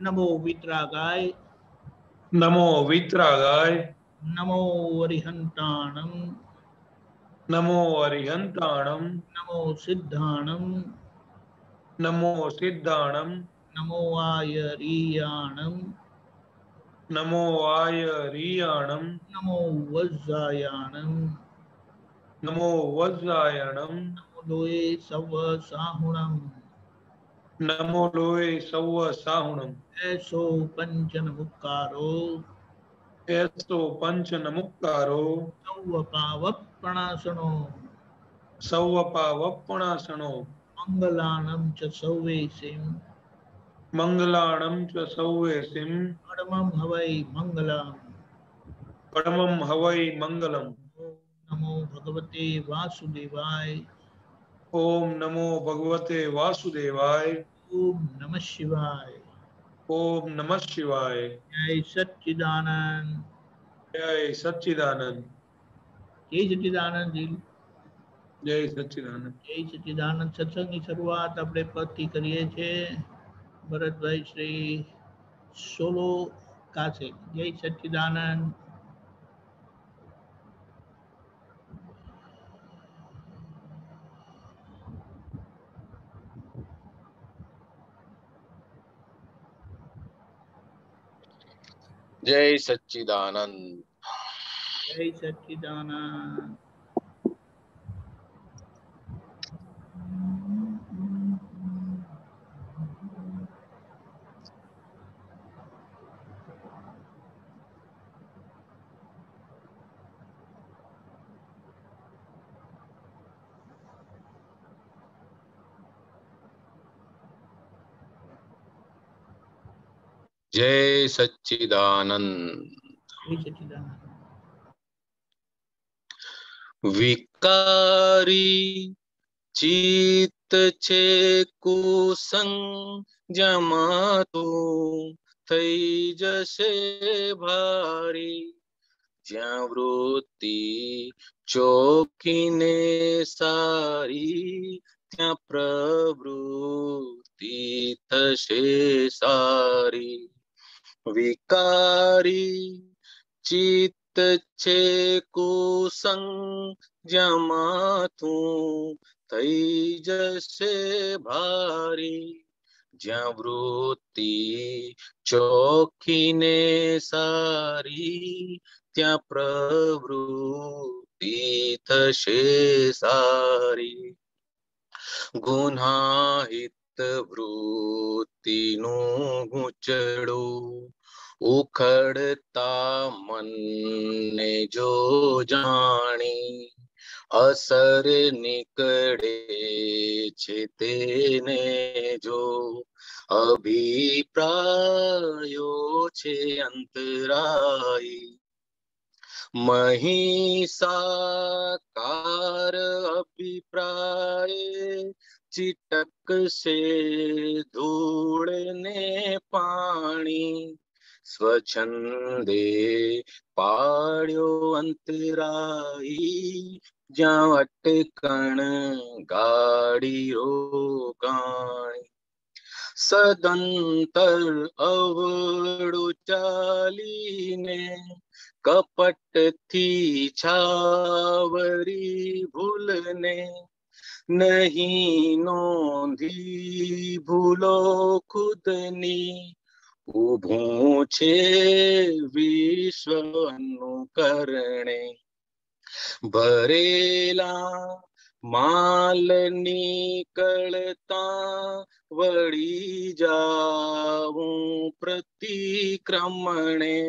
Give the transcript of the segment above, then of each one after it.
नमो वितरागाय, नमो वितरागाय, नमो अरिहंताणं, नमो अरिहंताणं, नमो सिद्धाणं, नमो सिद्धाणं, नमो आयरीयाणं, नमो आयरीयाणं, नमो वज्रायाणं, नमो वज्रायणं, नमो लोये सवसाहुणं, नमो लोये सव्व साहुणं, ऐसो पंचन मुक्कारो, एस्तो पंच नमुक्कारो, सौव पावप्पणासनो, सव्व पावप्पणासनो, मंगलानं च सौवेसिं, मंगलाणं च सौवेसिं, परमं हवै मंगलम्। परमं हवै मंगलम्। ओम नमो भगवते वासुदेवाय। ओम नमो भगवते वासुदेवाय। ओम नमः शिवाय। ओम नमः शिवाय। जय सच्चिदानंद। जय सच्चिदानंद। जय सच्चिदानंद जी। जय सच्चिदानंद। જય સચ્ચિદાનંદ. સત્સંગની શરૂઆત આપણે પદથી કરીએ છીએ. ભરતભાઈ શ્રી સોલો કાસે. જય સચ્ચિદાનંદ. जय सच्चिदानंद। जय सच्चिदानंद। जय सच्चिदानंद। जय सच्चिदानंद। विकारी चित्त छे कुसंग जमातो થઈ જશે ભારી જ્યાં વૃત્તિ ચોખીને સારી ત્યાં પ્રવૃત્તિ થશે સારી વિકારી ચિત્ત છે કુસંગ જમાતું થઈ જશે ભારી જ્યાં વૃત્તિ ચોખીને સારી ત્યાં પ્રવૃત્તિ થશે સારી ગુનાહિત વૃત્તિનું ગૂંચડું ઉખડતા મનને જો જાણી અસર નીકળે છે તેને જો અભિપ્રાયો છે અંતરાય महिषाकार अभिप्राय चिटक से धूल ने पानी स्वच्छंदे पाड्यो अंतराई ज्यां अटकण गाड़ी रोकाणी सदंतर अवड़ु चालीने कपट थी छावरी भूलने नहीं नोंधी भूलो खुदनी ઊભું છે વિશ્વ અનુકરણે ભરેલા માલ નીકળતા વળી જાઉં પ્રતિક્રમણે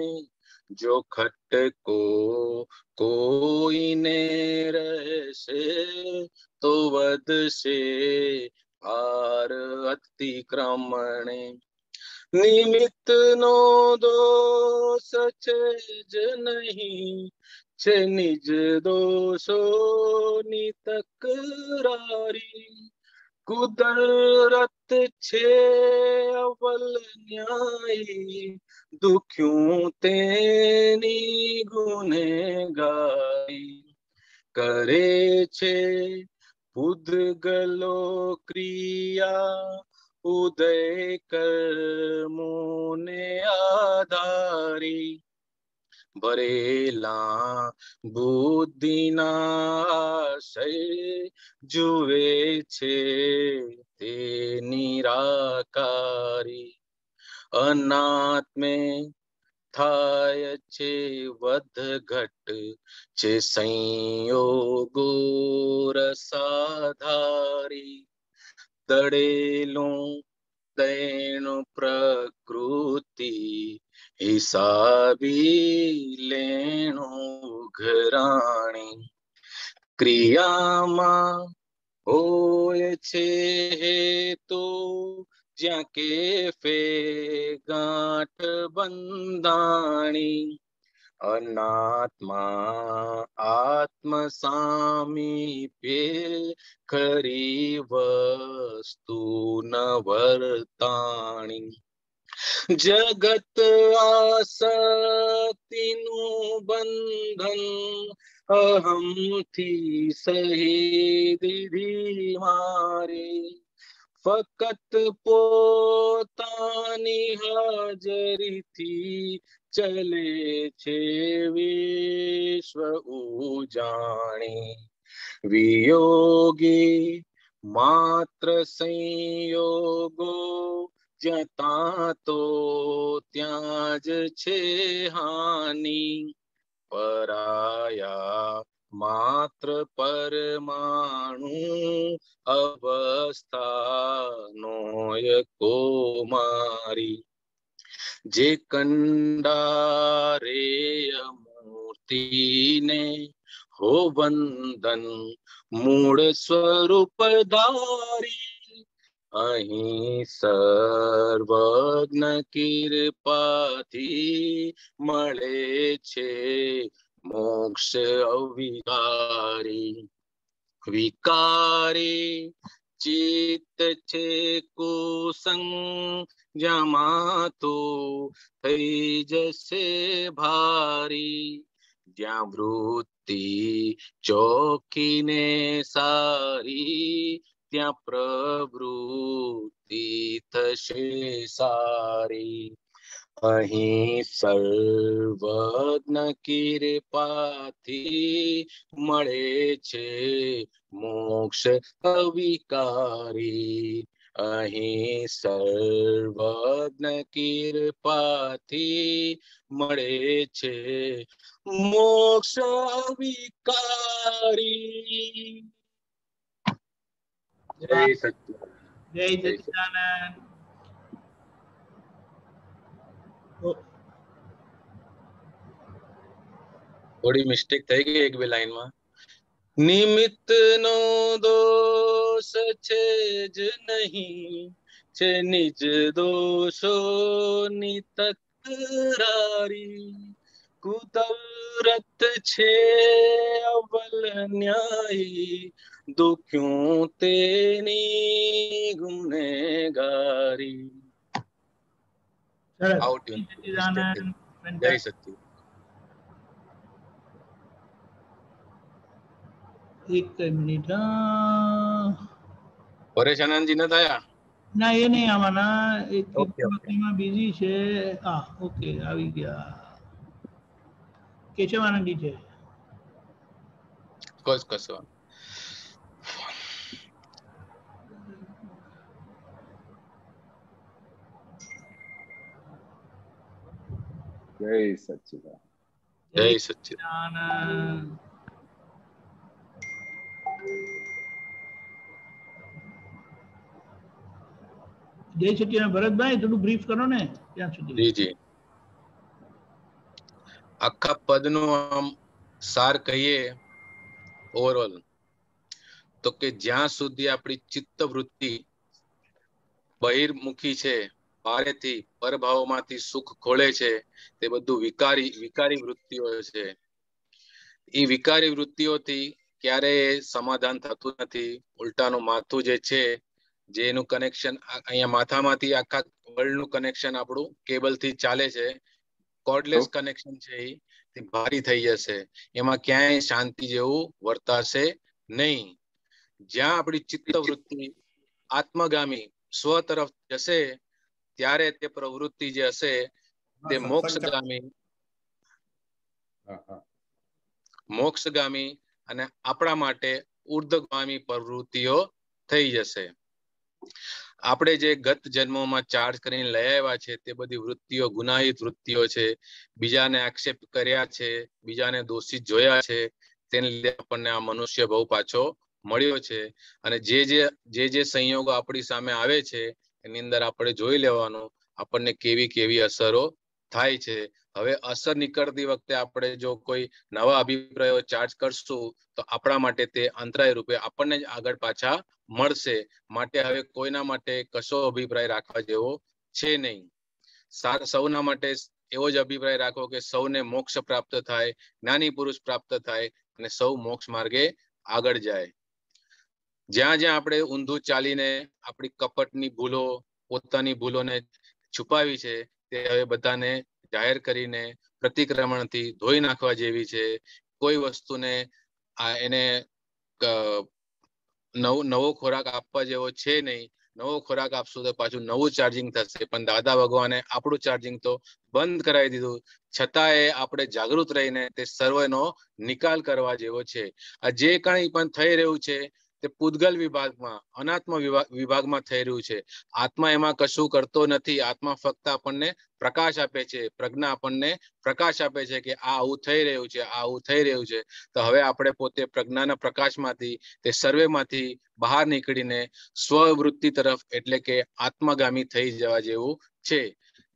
જો ખટકો કોઈને રહેશે તો વધશે ભાર અતિક્રમણે નિમિત્ત નો દોષ છે જ નહીં છે નિજ દોષોની તકરારી કુદરત છે અવલ ન્યાયી દુખ્યું તેની ગુનેગારી કરે છે પૂદગલો ક્રિયા ઉદય કર્મોને આધારી ભરેલા બુદ્ધિના આશય જુએ છે તે નિરાકારી અનાત્મે થાય છે વધઘટ છે સંયોગો રસાધારી દળેલું દૈણું પ્રકૃતિ હિસાબી લેણું ઘરાણી ક્રિયામાં હોય છે હેતુ જ્યાં કેફે ગાંઠ બંધાણી અનાત્મા આત્મ સામીપ્ય ખરી વસ્તુ ન વર્તાણી જગત આસક્તિનું બંધન અહમથી સહી દીધી મારી ફકત પોતાની હાજરીથી ચલે છે વિશ્વ ઉજાણી વિયોગી માત્ર સંયોગો જ્યાં તો ત્યાં જ છે હાની પરાયા માત્ર પરમાણુ અવસ્થાનો કુમારી જે કંડારેય મૂર્તિને હો વંદન મૂળ સ્વરૂપ ધારી અહીં સર્વજ્ઞ કૃપાથી મળે છે મોક્ષ અવિકારી વિકારી ચિત્ત છે કુસંગ જ્યાં તો થઈ જશે ભારી જ્યાં વૃત્તિ ચોકીને સારી ત્યાં પ્રવૃત્તિ થશે સારી અહીં સર્વજ્ઞ કૃપાથી મળે છે મોક્ષ અવિકારી અહીં સર્વજ્ઞ કૃપાથી મળે છે મોક્ષ અવિકારી જય સચ્ચિદાનંદ જય સચ્ચિદાનંદ. થોડી મિસ્ટેક થઈ ગઈ એક બે લાઈનમાં નિમિત્ત નો દોષ છે જ નહીં છે નિજ દોષો ની તકરારી કુદરત છે અવલ ન્યાયી દુખ્યું તેની ગુનેગારી સરસ. આઉટ જય સચ્ચિદાનંદ. જય સચ્ચિદાનંદ એક મિનિટ. પરેશ આનંદજી ન થયા ના એ નહીં આવવાના. એક Okay, okay. બિઝી છે. હા ઓકે આવી ગયા. કેશવાનંદજી છે. કશો જય સચ્ચિદાનંદ. જય સચ્ચિદાનંદ આનંદ. જય સચ્ચિદાનંદ. ભરતભાઈ થોડું બ્રીફ કરો ને ત્યાં સુધી. જી જી આખા પદનો આમ સાર કહીએ ઓવરઓલ તો કે જ્યાં સુધી આપણી ચિત્ત વૃત્તિ બહિર્મુખી છે ભારેથી પરભાવમાંથી સુખ ખોળે છે તે બધું વિકારી વૃત્તિઓ છે. એ વિકારી વૃત્તિઓથી ક્યારેય સમાધાન થતું નથી. ઉલટાનું માથું જે છે જેનું કનેક્શન અહીંયા માથામાંથી આખા વર્લ્ડનું કનેક્શન આપણું કેબલથી ચાલે છે કોર્ડલેસ કનેક્શન છે એ ભારી થઈ જશે. એમાં ક્યાંય શાંતિ જેવું વર્તાશે નહીં. જ્યાં આપણી ચિત્ત વૃત્તિ આત્મગામી સ્વ તરફ જશે ત્યારે તે પ્રવૃત્તિ જે હશે તે મોક્ષગામી અને આપણા માટે ઉર્ધ્વગામી પ્રવૃત્તિઓ થઈ જશે. આપણે જે ગત જન્મોમાં ચાર્જ કરીને લઈ આવ્યા છે તે બધી વૃત્તિઓ ગુનાહિત વૃત્તિઓ છે, બીજાને આક્ષેપ કર્યા છે, બીજાને દોષિત જોયા છે, તેને લીધે આપણને આ મનુષ્ય બહુ પાછો મળ્યો છે. અને જે સંયોગો આપણી સામે આવે છે એની અંદર આપણે જોઈ લેવાનું આપણને કેવી કેવી અસરો થાય છે. હવે અસર નીકળતી વખતે આપણે જો કોઈ નવા અભિપ્રાયો ચાર્જ કરશું તો આપણા માટે તે અંતરાય રૂપે આપણને જ આગળ પાછા મળશે. માટે હવે કોઈના માટે કશો અભિપ્રાય રાખવા જેવો છે નહીં. સૌના માટે એવો જ અભિપ્રાય રાખો કે સૌને મોક્ષ પ્રાપ્ત થાય, જ્ઞાની પુરુષ પ્રાપ્ત થાય અને સૌ મોક્ષ માર્ગે આગળ જાય. જ્યાં જ્યાં આપણે ઊંધું ચાલીને આપણી કપટની ભૂલો, પોતાની ભૂલોને છુપાવી છે તે હવે બધાને જાહેર કરીને પ્રતિક્રમણથી ધોઈ નાખવા જેવી છે. કોઈ વસ્તુને એને નવો ખોરાક આપવા જેવો છે નહીં. નવો ખોરાક આપશું તો પાછું નવું ચાર્જિંગ થશે, પણ દાદા ભગવાને આપણું ચાર્જિંગ તો બંધ કરાવી દીધું. છતાંય આપણે જાગૃત રહીને તે સર્વનો નિકાલ કરવા જેવો છે. આ જે કંઈ પણ થઈ રહ્યું છે તે પૂતગલ વિભાગમાં, અનાત્મ વિભાગમાં થઈ રહ્યું છે. આત્મા એમાં કશું કરતો નથી. આત્મા ફક્ત આપણને પ્રકાશ આપે છે, પ્રજ્ઞા આપણને પ્રકાશ આપે છે કે આ આવું થઈ રહ્યું છે, આ આવું થઈ રહ્યું છે. તો હવે આપણે પોતે પ્રજ્ઞાના પ્રકાશમાંથી, તે સર્વેમાંથી બહાર નીકળીને સ્વવૃત્તિ તરફ એટલે કે આત્મગામી થઈ જવા જેવું છે.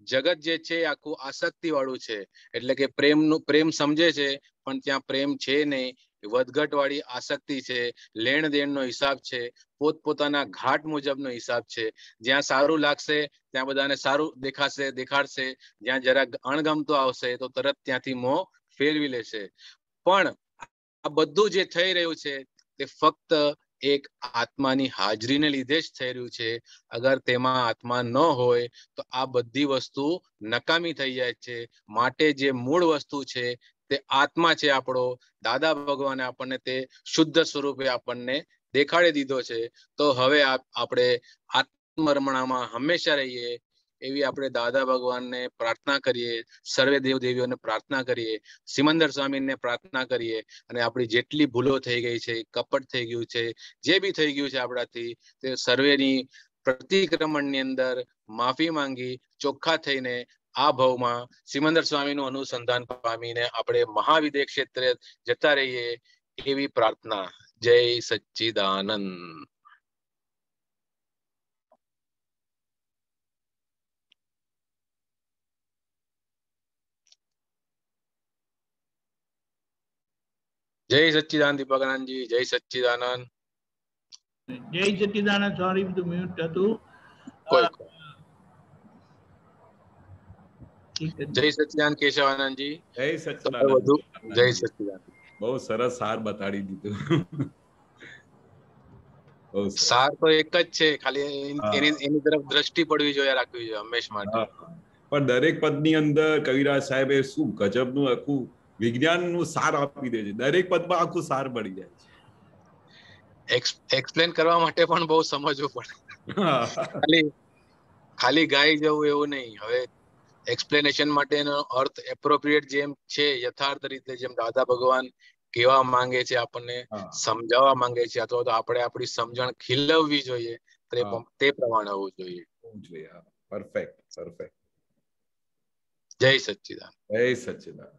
જગત જે છે આખું આસક્તિ વાળું છે, એટલે કે પ્રેમ સમજે છે પણ ત્યાં પ્રેમ છે નહીં. વધઘટ વાળી આસક્તિ છે, લેણ દેણનો હિસાબ છે, પોતપોતાના ઘાટ મુજબનો હિસાબ છે. જ્યાં સારું લાગશે ત્યાં બધાને સારું દેખાડશે, જ્યાં જરા અણગમતો આવશે તો તરત ત્યાંથી મોં ફેરવી લેશે. પણ આ બધું જે થઈ રહ્યું છે તે ફક્ત એક આત્માની હાજરીને લીધે જ થઈ રહ્યું છે. અગર તેમાં આત્મા ન હોય તો આ બધી વસ્તુ નકામી થઈ જાય છે. માટે જે મૂળ વસ્તુ છે તે આત્મા છે આપણો. દાદા ભગવાને આપણને તે શુદ્ધ સ્વરૂપે આપણને દેખાડી દીધો છે. તો હવે આપણે આત્મરમણામાં હંમેશા રહીએ એવી આપણે દાદા ભગવાનને પ્રાર્થના કરીએ, સર્વે દેવ દેવીઓને પ્રાર્થના કરીએ, સિમંદર સ્વામીને પ્રાર્થના કરીએ અને આપણી જેટલી ભૂલો થઈ ગઈ છે, કપટ થઈ ગયું છે, જે બી થઈ ગયું છે આપણાથી, તે સર્વેની પ્રતિક્રમણની અંદર માફી માંગી ચોખ્ખા થઈને આ ભાવમાં સિમંદર સ્વામીનું અનુસંધાન પામીને આપણે મહાવિદ્ય ક્ષેત્રે જતા રહીએ એવી પ્રાર્થના. જય સચ્ચિદાનંદ. જય સચ્ચિદાનંદ દીપકાનંદજી. જય સચ્ચિદાનંદ. જય સચ્ચિદાનંદ. સોરી બધું મ્યુટ હતું. જય સચ્ચિદાનંદ કેશવાનંદજી. જય સચ્ચિદાનંદ. જય સચ્ચિદાનંદ. બહુ સરસ સાર બતાડી દીધું. સાર તો એક જ છે, ખાલી એની તરફ દ્રષ્ટિ પડવી જોઈએ, રાખવી જોઈએ હંમેશ માટે. પણ દરેક પદની અંદર કવિરાજ સાહેબ એ શું ગજબનું આખું વિજ્ઞાનનું સાર આપી દે છે. દરેક પદમાં આખું સાર મળી જાય છે. એક્સપ્લેન કરવા માટે પણ બહુ સમજવું પડે. ખાલી ગાઈ જવું એવું નહીં. હવે એક્સપ્લેનેશન માટેનો અર્થ એપ્રોપ્રિએટ જેમ છે, યથાર્થ રીતે જેમ દાદા ભગવાન કહેવા માંગે છે, આપણને સમજાવવા માંગે છે, અથવા તો આપણે આપણી સમજણ ખીલવવી જોઈએ, તે પ્રમાણે હોવું જોઈએ. Perfect, perfect. જય સચ્ચિદાનંદ. જય સચ્ચિદાનંદ.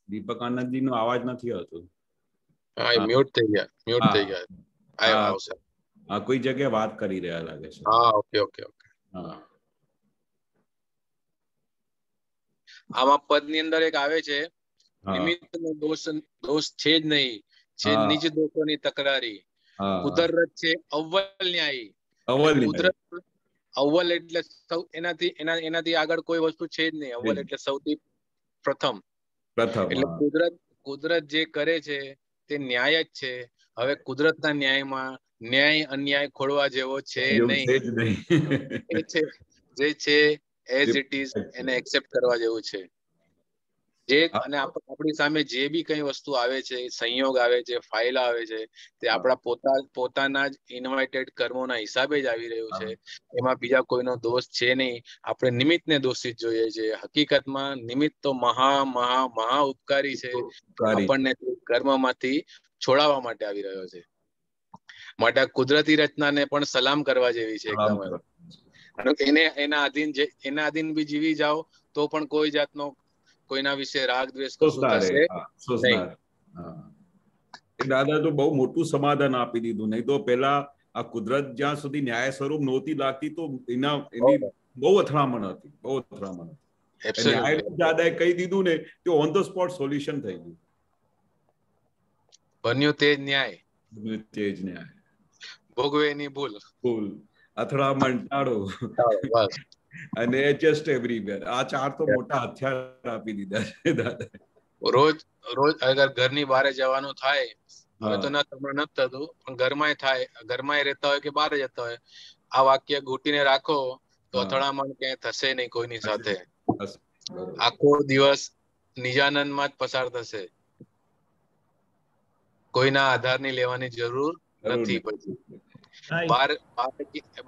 દીપકાનંદજી નો અવાજ નથી આવતો. મ્યુટ થઈ ગયા. કોઈ જગ્યાએ વાત કરી રહ્યા લાગે છે. ઓકે. આમાં પદ ની અંદર એક આવે છે, નિમિત્ત નો દોષ છે જ નહીં, છે નિજ દોષોની તકરારી. કુદરત છે અવ્વલ ન્યાયી. કુદરત અવ્વલ એટલે એનાથી આગળ કોઈ વસ્તુ છે જ નહીં. અવ્વલ એટલે સૌથી પ્રથમ. એટલે કુદરત જે કરે છે તે ન્યાય જ છે. હવે કુદરતના ન્યાયમાં ન્યાય અન્યાય ખોળવા જેવો છે એવું નહીં. છે જ નહીં. એ છે જે છે એઝ ઇટ ઇઝ એને એક્સેપ્ટ કરવા જેવું છે. જે અને આપણી સામે જે બી કઈ વસ્તુ આવે છે, સંયોગ આવે છે, ફાઇલ આવે છે, તે આપણા પોતાના જ ઇન્વાઇટેડ કર્મોના હિસાબે જ આવી રહ્યું છે. એમાં બીજા કોઈનો દોષ છે નહીં. આપણે નિમિત્તને દોષિત જોઈએ છે. હકીકતમાં નિમિત્ત તો મહા મહા મહા ઉપકારી છે. આપણને કર્મમાંથી છોડાવવા માટે આવી રહ્યો છે. માટે કુદરતી રચનાને પણ સલામ કરવા જેવી છે એકદમ. એના આધીન બી જીવી જાઓ તો પણ કોઈ જાતનો કોઈના વિશે રાગ દ્વેષ કશું થશે નહીં. દાદા તો બહુ મોટું સમાધાન આપી દીધું. નહીં તો પેલા આ કુદરત જ્યાં સુધી ન્યાય સ્વરૂપ નહોતી લાગતી તો એની બહુ અથડામણ હતી, બહુ અથડામણ હતી. ન્યાય દાદાએ કહી દીધું ને તો ઓન ધ સ્પોટ સોલ્યુશન થઈ ગયું. બન્યું તે જ ન્યાય, તે જ ન્યાય. ભોગવે ની ભૂલ, અથડામણ ટાળો અને જસ્ટ એવરીવેર. આ 4 તો મોટા હથિયાર આપી દીધા છે દાદા. રોજ અગર ઘરની બહાર જવાનું થાય, હવે તો નથી થતું, પણ ઘરમાં થાય, ઘરમાં રહેતા હોય કે બહાર જતા હોય, આ વાક્ય ઘૂંટીને રાખો તો અથડામણ ક્યાંય થશે નહીં કોઈની સાથે. આખો દિવસ નિજાનંદમાં જ પસાર થશે. કોઈના આધારની લેવાની જરૂર નથી. પછી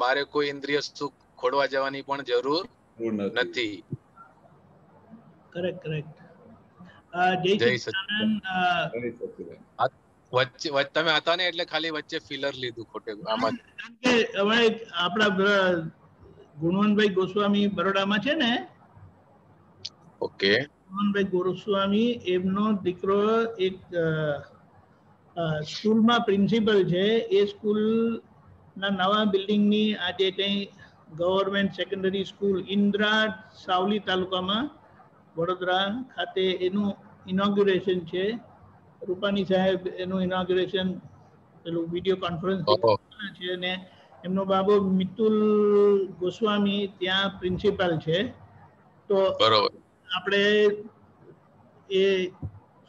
બારે કોઈ ઇન્દ્રિય સુખ ખોડવા જવાની પણ જરૂર નથી. કરેક્ટ. જય સચ્ચિદાનંદ. વચ્ચે તમે હતા ને એટલે ખાલી વચ્ચે ફિલર લીધું ખોટે. આમાં કે હવે આપણા ગુણવંતભાઈ ગોસ્વામી બરોડામાં છે ને. ઓકે. ગુણવંતભાઈ ગોસ્વામી એમનો દીકરો એક સ્કૂલમાં પ્રિન્સિપલ છે. એ સ્કૂલના નવા બિલ્ડિંગની આજે કંઈ government secondary school Indira Savli તાલુકામાં વડોદરા ખાતે એનું ઇનોગ્યુરેશન છે. રૂપાણી સાહેબ એનું ઇનોગ્યુરેશન પેલું વિડીયો કોન્ફરન્સ છે. અને એમનો બાબો મિતુલ ગોસ્વામી ત્યાં પ્રિન્સિપાલ છે. તો આપણે એ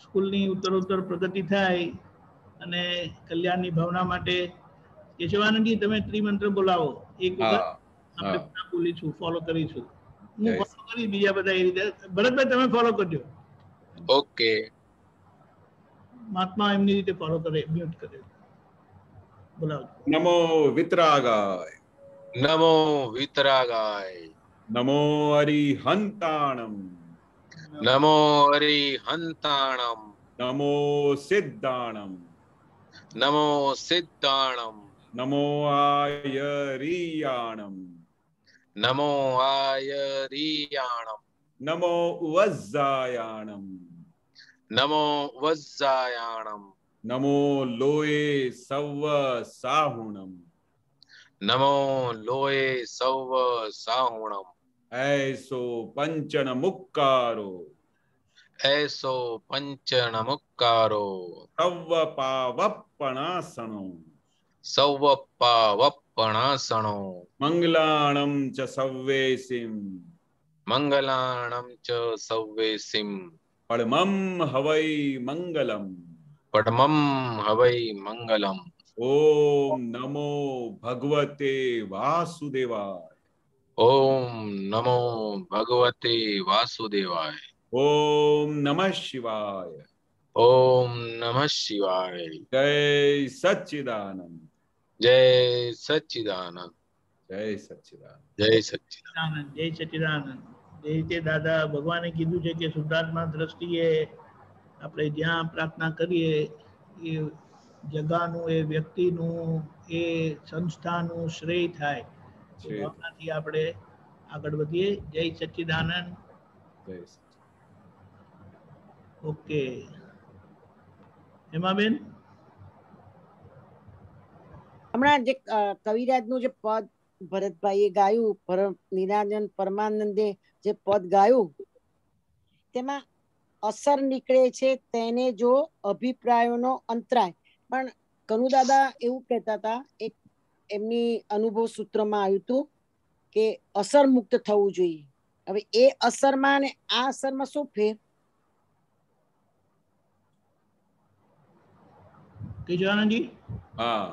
સ્કૂલની ઉત્તરોત્તર પ્રગતિ થાય અને કલ્યાણની ભાવના માટે કેશવાનંદજી તમે ત્રિમંત્ર બોલાવો. એક વખત આપણે બોલીશું, ફોલો કરીશું. હું ફોલો કરી, બીજા બધા એ રીતે. ભરતભાઈ તમે ફોલો કરજો. ઓકે. મહાત્મા એમની રીતે ફોલો કરે, મ્યુટ કરે. બોલાવો. નમો વિતરાગાય, નમો વિતરાગાય, નમો હરિહંતાણમ, નમો હરિહંતાણમ, નમો સિદ્ધાણમ, નમો સિદ્ધાણમ, નમો આયરિયાણમ, નમો આયરિયાણમ, નમો વજ્જાયાણમ, નમો વજ્જાયાણમ, નમો લોએ સવ સાહુણમ, નમો લોએ સવ સાહુણમ, એસો પંચન મુક્કારો, એસો પંચન મુક્કારો, સવ પાવપણાસણો, સવ પાવપણાસણો, મંગલાણમ ચ સવ્વેસિમ, મંગલાણમ ચ સવ્વેસિમ, પડમમ હવૈ મંગલમ, પડમમ હવૈ મંગલમ. ઓમ નમો ભગવતે વાસુદેવાય, ઓમ નમો ભગવતે વાસુદેવાય, ઓમ નમઃ શિવાય, ઓમ નમઃ શિવાય. જય સચ્ચિદાનંદ, જય સચ્ચિદાનંદ, જય સચ્ચિદાનંદ, જય સચ્ચિદાનંદ, જય સચ્ચિદાનંદ. એ રીતે દાદા ભગવાને કીધું છે કે શુદ્ધાત્મા દ્રષ્ટિએ આપણે જ્યાં પ્રાર્થના કરીએ એ જગાનું, એ વ્યક્તિનું, એ સંસ્થાનું શ્રેય થાય. એ ભાવનાથી આપણે આગળ વધીએ. જય સચ્ચિદાનંદ. ઓકે. હેમાબેન, હમણાં જે કવિરાજનું જે પદ ભરતભાઈએ ગાયું, નિરાંજન પરમાનંદે જે પદ ગાયું, તેમાં અસર નીકળે છે તેને જો અભિપ્રાયોનો અંતરાય. પણ કનુદાદા એવું કહેતા હતા, એક એમની અનુભવ સૂત્રમાં આવ્યું હતું કે અસર મુક્ત થવું જોઈએ. હવે એ અસરમાં અને આ અસરમાં શું ફેર? કેશવાનંદજી. હા,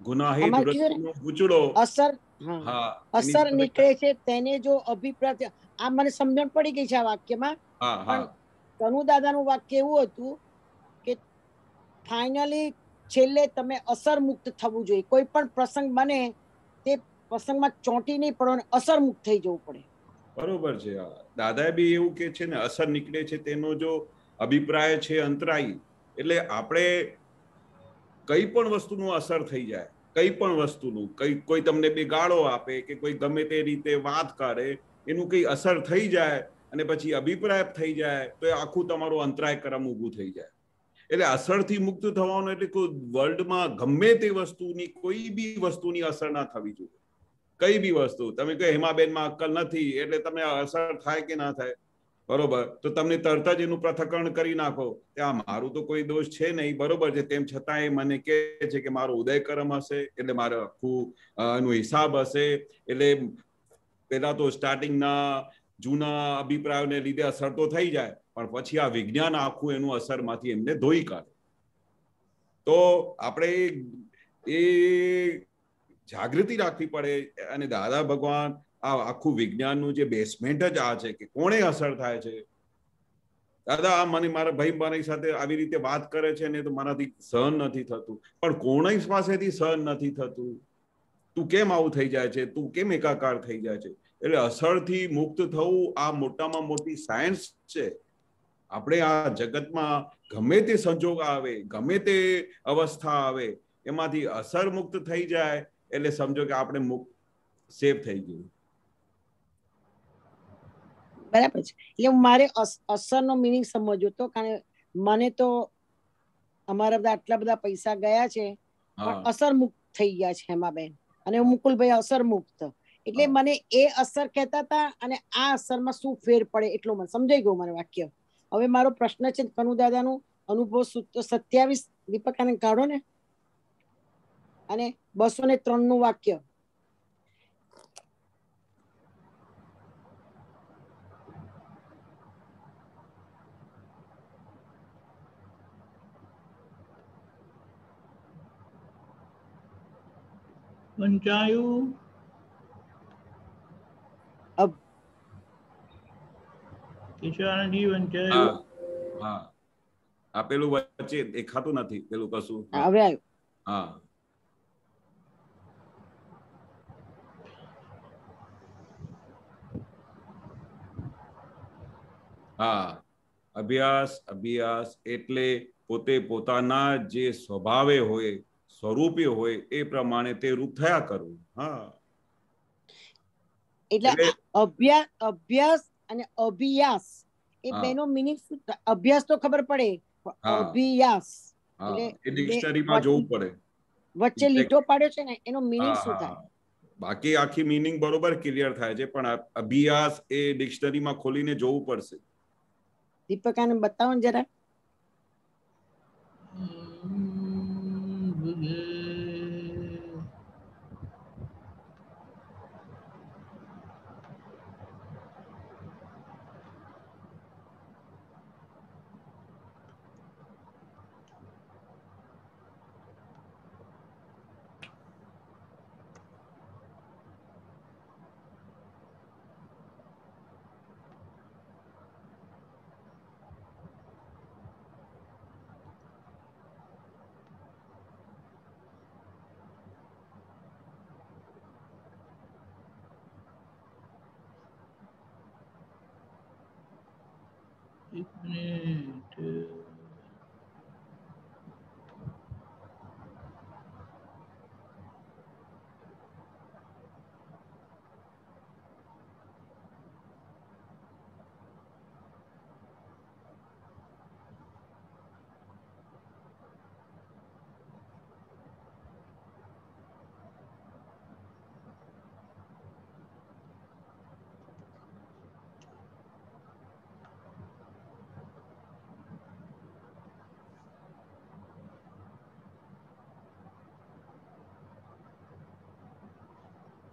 ગુનાહિત આમાં કીધું વૃત્તિનો ગૂંચળો અસર, હા, હા એની અસર સાથે નીકળે છે તેને જો અભિપ્રાય, આ મને સમજણ પડી ગઈ છે આ વાક્યમાં. હા પણ હા કનુ દાદાનું વાક્ય એવું હતું કે ફાઇનલી છેલ્લે તમે અસર મુક્ત થવું જોઈએ. કોઈ પણ પ્રસંગ બને તે પ્રસંગમાં ચોંટી નહીં પડો, અસર મુક્ત થઈ જવું પડે. બરોબર છે. દાદાએ બી એવું કે છે ને, અસર નીકળે છે તેનો જો અભિપ્રાય છે અંતરાયી, એટલે આપણે કઈ પણ વસ્તુનું અસર થઈ જાય, કઈ પણ વસ્તુનું, કોઈ તમને બે ગાળો આપે કે કોઈ ગમે તે રીતે વાત કરે, એનું કઈ અસર થઈ જાય અને પછી અભિપ્રાય થઈ જાય તો એ આખું તમારું અંતરાય કરમ ઊભું થઈ જાય. એટલે અસરથી મુક્ત થવાનું એટલે કોઈ વર્લ્ડમાં ગમે તે વસ્તુની, કોઈ બી વસ્તુની અસર ના થવી જોઈએ. કઈ બી વસ્તુ, તમે કહો હેમાબેનમાં અક્કલ નથી એટલે તમને અસર થાય કે ના થાય, બરોબર, તો તમને તરત જ એનું પૃથ્થકરણ કરી નાખો, ત્યાં મારું તો કોઈ દોષ છે નહીં, બરોબર છે, તેમ છતાં એ મને કહે છે કે મારો ઉદય કર્મ હશે એટલે મારે આખું એનું હિસાબ હશે, એટલે પેલા તો સ્ટાર્ટિંગના જૂના અભિપ્રાયોને લીધે અસર તો થઈ જાય, પણ પછી આ વિજ્ઞાન આખું એનું અસરમાંથી એમને ધોઈ કાઢે. તો આપણે એ જાગૃતિ રાખવી પડે. અને દાદા ભગવાન આ આખું વિજ્ઞાનનું જે બેસમેન્ટ જ આ છે કે કોણે અસર થાય છે. દાદા આ મને મારા ભાઈ મારી સાથે આવી રીતે વાત કરે છે ને તો મારાથી સહન નથી થતું, પણ કોણે પાસેથી સહન નથી થતું, તું કેમ આવું થઈ જાય છે, તું કેમ એકાકાર થઈ જાય છે. એટલે અસરથી મુક્ત થવું આ મોટામાં મોટી સાયન્સ છે. આપણે આ જગતમાં ગમે તે સંજોગ આવે, ગમે તે અવસ્થા આવે, એમાંથી અસર મુક્ત થઈ જાય એટલે સમજો કે આપણે સેફ થઈ ગયું. બરાબર છે. એટલે મારે અસરનો મિનિંગ સમજવો તો, કારણ મને તો અમારા બધા આટલા બધા પૈસા ગયા છે પણ અસર મુક્ત થઈ ગયા છે હેમાબેન અને મુકુલભાઈ અસર મુક્ત, એટલે મને એ અસર કહેતા હતા અને આ અસરમાં શું ફેર પડે એટલું મને સમજાઈ ગયું મને વાક્ય. હવે મારો પ્રશ્ન છે કનુ દાદાનું અનુભવ સૂત્ર 27 દીપકાને કાઢો ને, અને 203 નું વાક્ય. વંચાયું કિશોરજી, વંચાયું. હા, આ પેલું વચ્ચે દેખાતું નથી પેલું કશું. હવે આવ્યું. હા, હા, અભ્યાસ અભ્યાસ એટલે પોતે પોતાના જે સ્વભાવે હોય, સ્વરૂપે હોય એ પ્રમાણે તે રૂપ થયા કરવું. હા, એટલે અભ્યાસ અને અભિયાસ એ બેનો મિનિંગ શું? અભ્યાસ તો ખબર પડે, અભિયાસ એટલે એ ડિક્શનરીમાં જોવું પડે. વચ્ચે લીટો પાડ્યો છે ને એનો મિનિંગ શું થાય? બાકી આખી મિનિંગ બરોબર ક્લિયર થાય છે, પણ અભ્યાસ એ ડિક્શનરીમાં ખોલીને જોવું પડશે. દીપકાને બતાવો ને જરા. એક મિનિટ.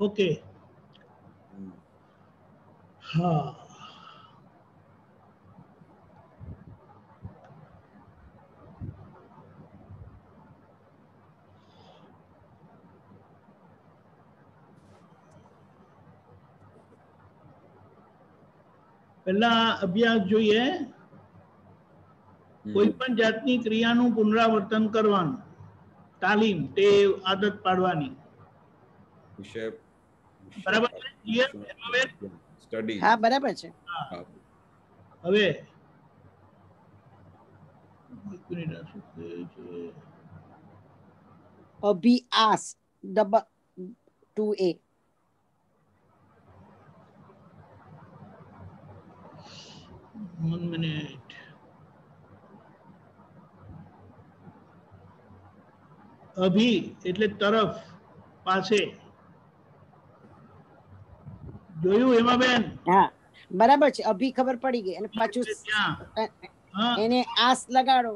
ઓકે, હા, પહેલા અભ્યાસ જોઈએ, કોઈ પણ જાતની ક્રિયાનું પુનરાવર્તન કરવાનું, તાલીમ, ટેવ, આદત પાડવાની. બરાબર છે? સ્ટડી. હા બરાબર છે. હવે અભ્યાસ (2A). One minute. અભી એટલે તરફ, પાસે. જોયું હેમાબેન? હા બરાબર છે. અભી ખબર પડી ગઈ. અને પાછું એને આસ લગાડો.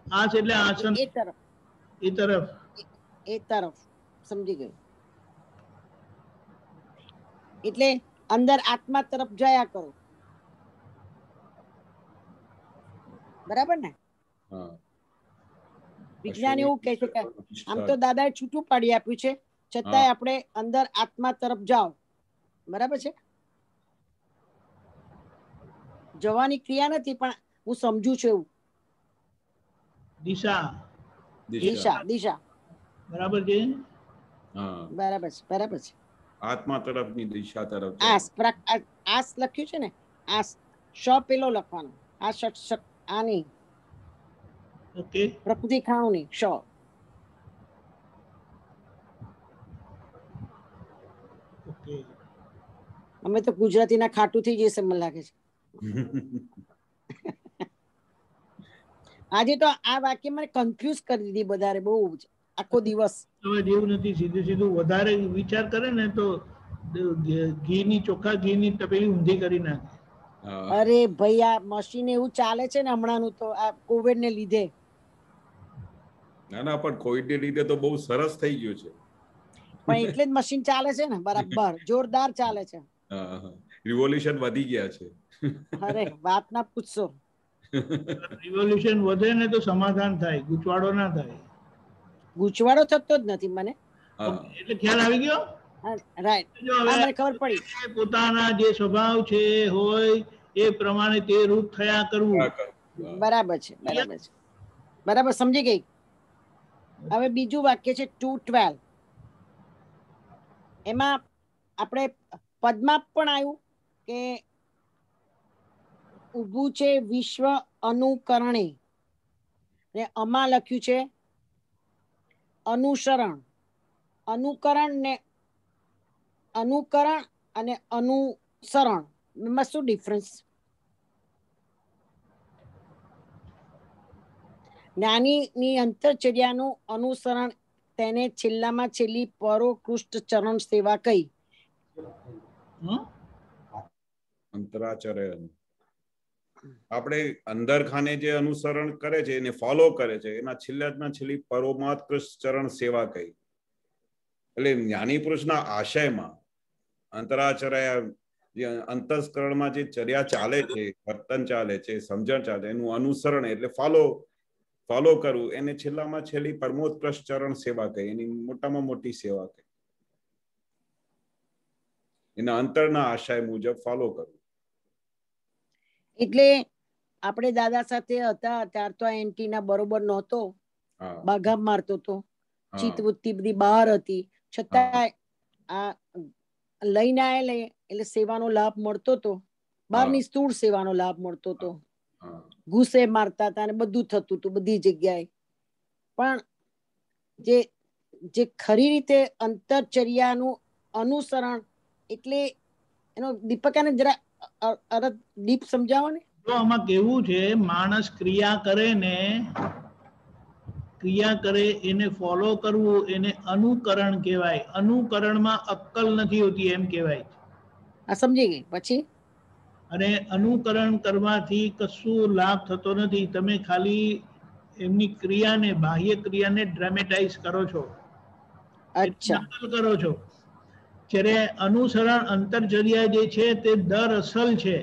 આસ એટલે આસન, એ તરફ, એ તરફ, એ તરફ. સમજી ગયું. એટલે અંદર આત્મા તરફ જયા કરો. બરાબર ને? વિજ્ઞાન એવું કહે છે કે આમ તો દાદાએ છૂટું પાડી આપ્યું છે, છતાંય આપણે અંદર આત્મા તરફ જાઓ. બરાબર છે? જવાની ક્રિયા નથી, પણ હું સમજુ છું એવું. દિશા, દિશા, દિશા. બરાબર છે? બરાબર છે, બરાબર છે. આત્મા તરફની દિશા તરફ. આસ લખ્યું છે ને, આસ શ પેલો લખવાનો, આ શક આ નહીં. ઓકે. પ્રકૃતિ ખાણું નહીં, શ. ઓકે. અમે તો ગુજરાતીના ખાટું થઈ જશે મને લાગે છે. આજે તો આ વાક્ય મને કન્ફ્યુઝ કરી દીધી વધારે, બહુ આખો દિવસ. જેવું નથી, સીધું સીધું વધારે વિચાર કરે ને તો ઘીની, ચોખ્ખા ઘીની તપેલી ઊંધી કરી નાખે. અરે ભાઈ, આ મશીન એવું ચાલે છે ને હમણાંનું, તો આ કોવિડ ને લીધે. ના ના, પણ કોવિડ ને લીધે તો બહુ સરસ થઈ ગયું છે. પણ એટલે જ મશીન ચાલે છે ને, બરાબર જોરદાર ચાલે છે. રિવોલ્યુશન વધી ગયા છે. અરે વાત ના પૂછશો. રિવોલ્યુશન વધે ને તો સમાધાન થાય, ગૂંચવાડો ના થાય. ગૂંચવાડો થતો જ નથી મને. એટલે ખ્યાલ આવી ગયો? રાઈટ, મને ખબર પડી. પોતાના જે સ્વભાવ છે હોય એ પ્રમાણે તે રૂપ થયા કરવું. બરાબર છે, બરાબર છે, બરાબર, સમજી ગઈ. હવે બીજું વાક્ય છે 2:12. એમાં આપણે પદમાં પણ આવ્યું કે ઊભું છે વિશ્વ અનુકરણે, ને આમાં લખ્યું છે અનુસરણ. અનુકરણ ને અનુકરણ અને અનુસરણ, એમાં શું ડિફરન્સ? જ્ઞાનીની અંતરચર્યાનું અનુસરણ, તેને છેલ્લામાં છેલ્લી પરોકૃષ્ટ ચરણ સેવા કઈ? અંતરાચર્ય આપણે અંદર ખાને જે અનુસરણ કરે છે, એને ફોલો કરે છે, એના છેલ્લામાં છેલ્લી પરોમાત્કૃષ્ટ ચરણ સેવા કઈ? એટલે જ્ઞાની પુરુષના આશયમાં અંતરાચર્ય, જે અંતસ્કરણમાં જે ચર્યા ચાલે છે, વર્તન ચાલે છે, સમજણ ચાલે, એનું અનુસરણ એટલે ફોલો કરવું, એને છેલ્લામાં છેલ્લી પરમોત્કૃષ્ટ ચરણ સેવા કહે, એની મોટામાં મોટી સેવા કહે. એના અંતરના આશય મુજબ ફોલો કરવું. એટલે આપણે દાદા સાથે હતા ત્યાર તો એન્ટીના બરોબર નહોતો, બાઘા મારતો હતો, ચિત્તવૃત્તિ બધી બહાર હતી, છતાં આ લઈને આવેલે એટલે સેવાનો લાભ મળતો હતો. બહારની સ્થૂળ સેવાનો લાભ મળતો હતો, ગુસ્સે મારતા હતા અને બધું થતું હતું બધી જગ્યાએ. પણ જે ખરી રીતે અંતરચર્યાનું અનુસરણ એટલે એનો દીપકાને જરા દીપ સમજાવો ને. તો આમાં કેવું છે, માણસ ક્રિયા કરે એને ફોલો કરવું, એને અનુકરણ કહેવાય. અનુકરણમાં અક્કલ નથી હોતી એમ કહેવાય. આ સમજી ગઈ. પછી અને અનુકરણ કરવાથી કશું લાભ થતો નથી. તમે ખાલી એમની ક્રિયાને, બાહ્ય ક્રિયાને ડ્રામેટાઇઝ કરો છો, નકલ કરો છો. જ્યારે અનુસરણ, અંતરચર્યા જે છે તે દર અસલ છે.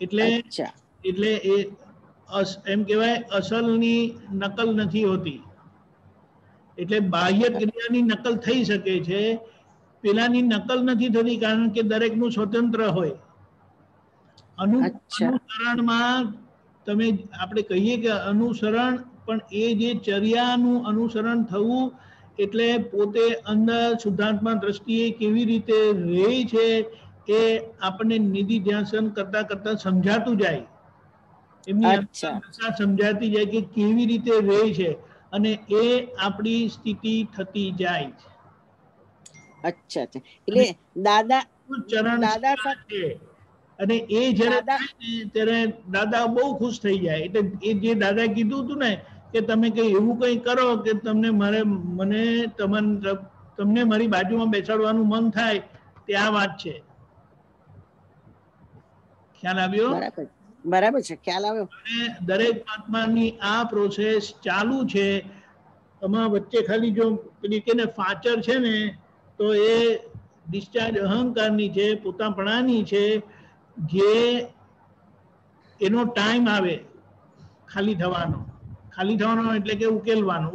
એટલે એ એમ કહેવાય અસલની નકલ નથી હોતી. એટલે બાહ્ય ક્રિયાની નકલ થઈ શકે છે, પેલાની નકલ નથી થતી, કારણ કે દરેકનું સ્વતંત્ર હોય. અનુસરણમાં તમે આપણે કહીએ કે અનુસરણ, પણ એ જે ચર્યાનું અનુસરણ થવું એટલે પોતે અંદર શુદ્ધાત્મા દ્રષ્ટિએ કેવી રીતે રહે છે એ આપણને નિધિ ધ્યાન કરતા કરતા સમજાતું જાય. એમની દશા સમજાતી જાય કે કેવી રીતે રહે છે, અને એ આપણી સ્થિતિ થતી જાય છે. અચ્છા અચ્છા. એટલે દાદા ચરણ છે, અને એ જ્યારે ત્યારે દાદા બહુ ખુશ થઈ જાય. એટલે એ જે દાદા કીધું હતું ને કે તમે કઈ એવું કઈ કરો કે તમને મારી બાજુમાં બેસાડવાનું મન થાય, તે આ વાત છે. ખ્યાલ આવ્યો? બરાબર છે, ખ્યાલ આવ્યો. દરેક આત્માની આ પ્રોસેસ ચાલુ છે. આમાં વચ્ચે ખાલી જો પેલી કે ને ફાચર છે ને, તો એ ડિસ્ચાર્જ અહંકારની છે, પોતાપણાની છે, જે એનો ટાઈમ આવે ખાલી થવાનો એટલે કે ઉકલવાનો.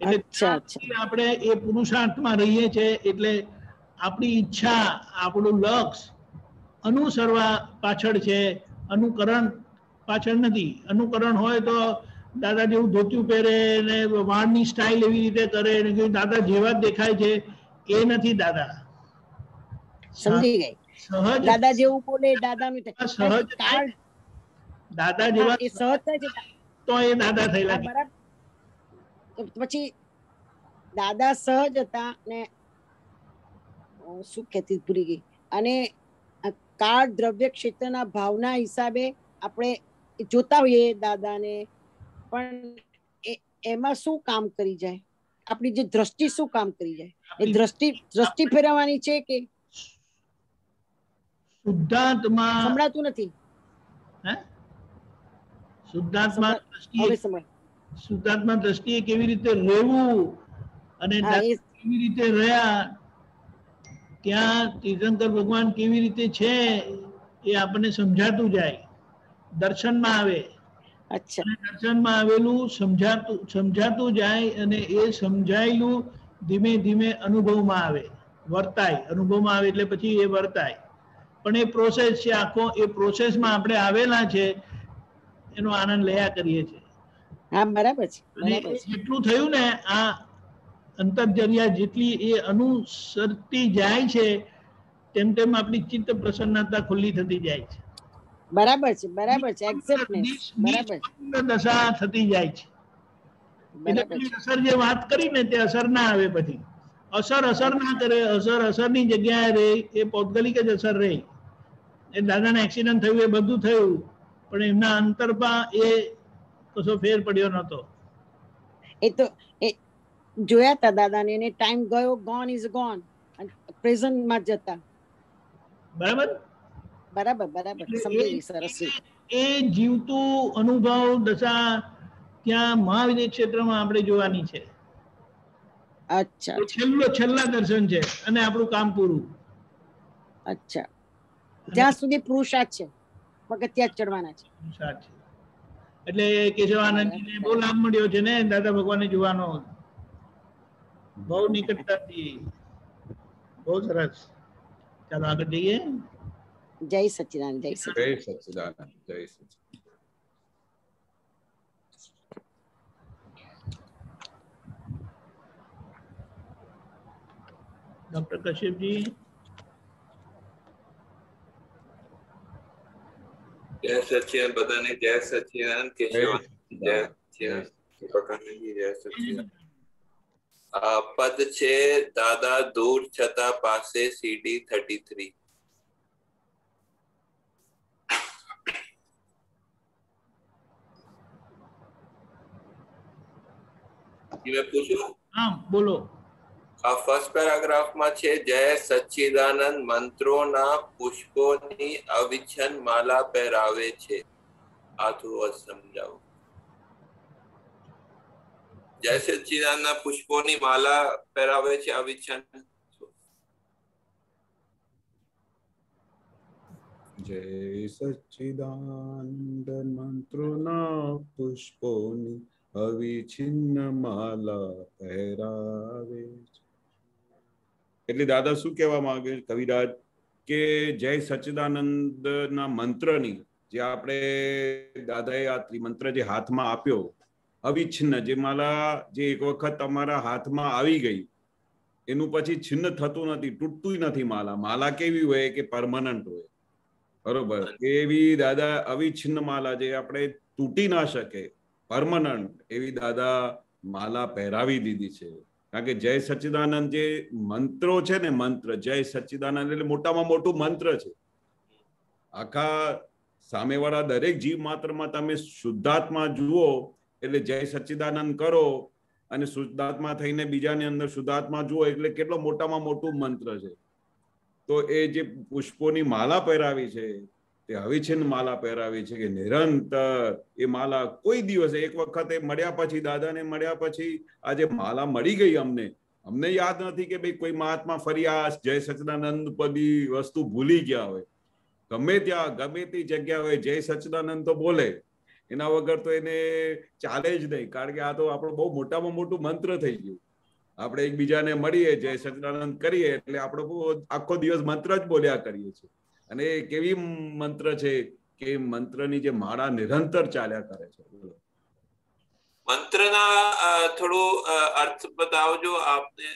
એટલે આપણે એ પુરુષાર્થમાં રહીએ છીએ. એટલે આપણી ઈચ્છા, આપણું લક્ષ અનુસરવા પાછળ છે, અનુકરણ પાછળ નથી. અનુકરણ હોય તો દાદા જેવું ધોતિયું પહેરે ને વાળની સ્ટાઇલ એવી રીતે કરે ને દાદા જેવા જ દેખાય છે, એ નથી દાદા. સમજી ગઈ. સહજ દાદા જેવું બોલે, દાદાનું સહજ દાદા જેવા એ સહજ થાય છે તો એ દાદા થયેલા. બરાબર. પછી દાદા સહજ હતા ને શું કહેતી ભૂલી ગઈ. અને કાળ દ્રવ્ય ક્ષેત્રના ભાવના હિસાબે આપણે જોતા હોઈએ દાદાને, પણ એમાં શું કામ કરી જાય? આપણી જે દ્રષ્ટિ શું કામ કરી જાય? એ દ્રષ્ટિ ફેરવવાની છે કે શુદ્ધાત્મા સંભળાતું નથી. શુદ્ધાત્મા દ્રષ્ટિએ કેવી રીતે રહેવું અને કેવી રીતે રહ્યા, ત્યાં તીર્થંકર ભગવાન કેવી રીતે છે એ આપણને સમજાતું જાય, દર્શનમાં આવે. દર્શનમાં આવેલું સમજાતું જાય, અને એ સમજાયેલું ધીમે ધીમે અનુભવમાં આવે, વર્તાય. અનુભવમાં આવે એટલે પછી એ વર્તાય. પણ એ પ્રોસેસ છે આખો. એ પ્રોસેસમાં આપણે આવેલા છે, એનો આનંદ લયા કરીએ છીએ. હા, બરાબર છે. જેટલું થયું ને આ અંતરજર્યા જેટલી એ અનુસરતી જાય છે, તેમ તેમ આપણી ચિત્ત પ્રસન્નતા ખુલ્લી થતી જાય છે. બરાબર છે, બરાબર છે. એક્સેપ્ટનેસ, બરાબર છે. દશા થતી જાય છે. એટલે અસર જે વાત કરી ને તે અસર ના આવે. પછી અસર ના કરે. અસરની જગ્યાએ રહે એ પૌદ્ગલિક જ અસર રહે. એ દાદાને એક્સિડન્ટ થયું, એ બધું થયું, પણ એમના અંતરમાં એ કશો ફેર પડ્યો નતો. એ તો જોયા હતા દાદાને, એને ટાઈમ ગયો, ગોન ઇઝ ગોન, પ્રેઝન્ટ માં જતા. બરાબર બરાબર સમજી ગઈ. સરસ. એ જીવતું અનુભવ દશા ત્યાં મહાવિદ્ય ક્ષેત્રમાં આપણે જોવાની છે. અચ્છા. છેલ્લા દર્શન છે, અને આપણું કામ પૂરું. અચ્છા. જ્યાં સુધી પુરુષાર્થ છે, પગથિયાં ચડવાના છે. એટલે કેશવાનંદજીને બહુ લાભ મળ્યો છે ને દાદા ભગવાનને જોવાનો, બહુ નિકટતાથી. બહુ સરસ. ચાલો આગળ જઈએ. જય સચ્ચિદાનંદ. જય સચ્ચિદાનંદ. જય સચ્ચિદાનંદ. ડોક્ટર કશ્યપજી. જય સચ્ચિદાનંદ બધાને. જય સચ્ચિદાનંદ. જય સચ્ચિદાનંદ. પદ છે દાદા દૂર છતાં પાસે CD 33. પૂછું? હા, બોલો. આ ફર્સ્ટ પેરાગ્રાફમાં છે જય સચ્ચિદાનંદ મંત્રોના પુષ્પોની અવિચ્છન માલા પહેરાવે છે. આ થોડું સમજાવો. જય સચ્ચિદાનંદના પુષ્પોની માલા પહેરાવે છે અવિચ્છન. જય સચ્ચિદાનંદ મંત્રોના પુષ્પોની અવિચ્છિન્ન માલા પહેરાવે છે. એટલે દાદા શું કહેવા માંગે? કવિરાજ કે જય સચ્ચિદાનંદના મંત્રની જે આપણે દાદાએ આ ત્રિમંત્ર જે હાથમાં આપ્યો, અવિચ્છિન્ન જે માલા જે એક વખત તમારા હાથમાં આવી ગઈ એનું પછી છિન્ન થતું નથી, તૂટતું નથી. માલા કેવી હોય કે પરમનન્ટ હોય, બરોબર? એવી દાદા અવિચ્છિન્ન માલા જે આપણે તૂટી ના શકે, પરમનન્ટ, એવી દાદા માલા પહેરાવી દીધી છે. કારણ કે જય સચ્ચિદાનંદ જે મંત્રો છે ને, મંત્ર જય સચ્ચિદાનંદ એટલે મોટામાં મોટું મંત્ર છે. આખા સામેવાળા દરેક જીવ માત્રમાં તમે શુદ્ધાત્મા જુઓ એટલે જય સચ્ચિદાનંદ કરો, અને શુદ્ધાત્મા થઈને બીજાની અંદર શુદ્ધાત્મા જુઓ એટલે કેટલો મોટામાં મોટું મંત્ર છે. તો એ જે પુષ્પોની માલા પહેરાવી છે તે અવિચ્છિન્ન માલા પહેરાવી છે કે નિરંતર એ માલા કોઈ દિવસ એક વખતે મળ્યા પછી, દાદાને મળ્યા પછી આ જે માલા મળી ગઈ અમને યાદ નથી કે ભાઈ કોઈ મહાત્મા ફરી આ જય સચ્ચિદાનંદ પદી વસ્તુ ભૂલી ગયા હોય. ગમે ત્યાં ગમે તે જગ્યા હોય જય સચ્ચિદાનંદ તો બોલે, એના વગર તો એને ચાલે જ નહીં. કારણ કે આ તો આપણું બહુ મોટામાં મોટું મંત્ર થઈ ગયું. આપણે એકબીજાને મળીએ જય સચ્ચિદાનંદ કરીએ એટલે આપણે આખો દિવસ મંત્ર જ બોલ્યા કરીએ છીએ. અને કેવી મંત્ર છે કે મંત્રની જે માળા નિરંતર ચાલ્યા કરે છે. મંત્રના થોડું અર્થ બતાવજો આપને,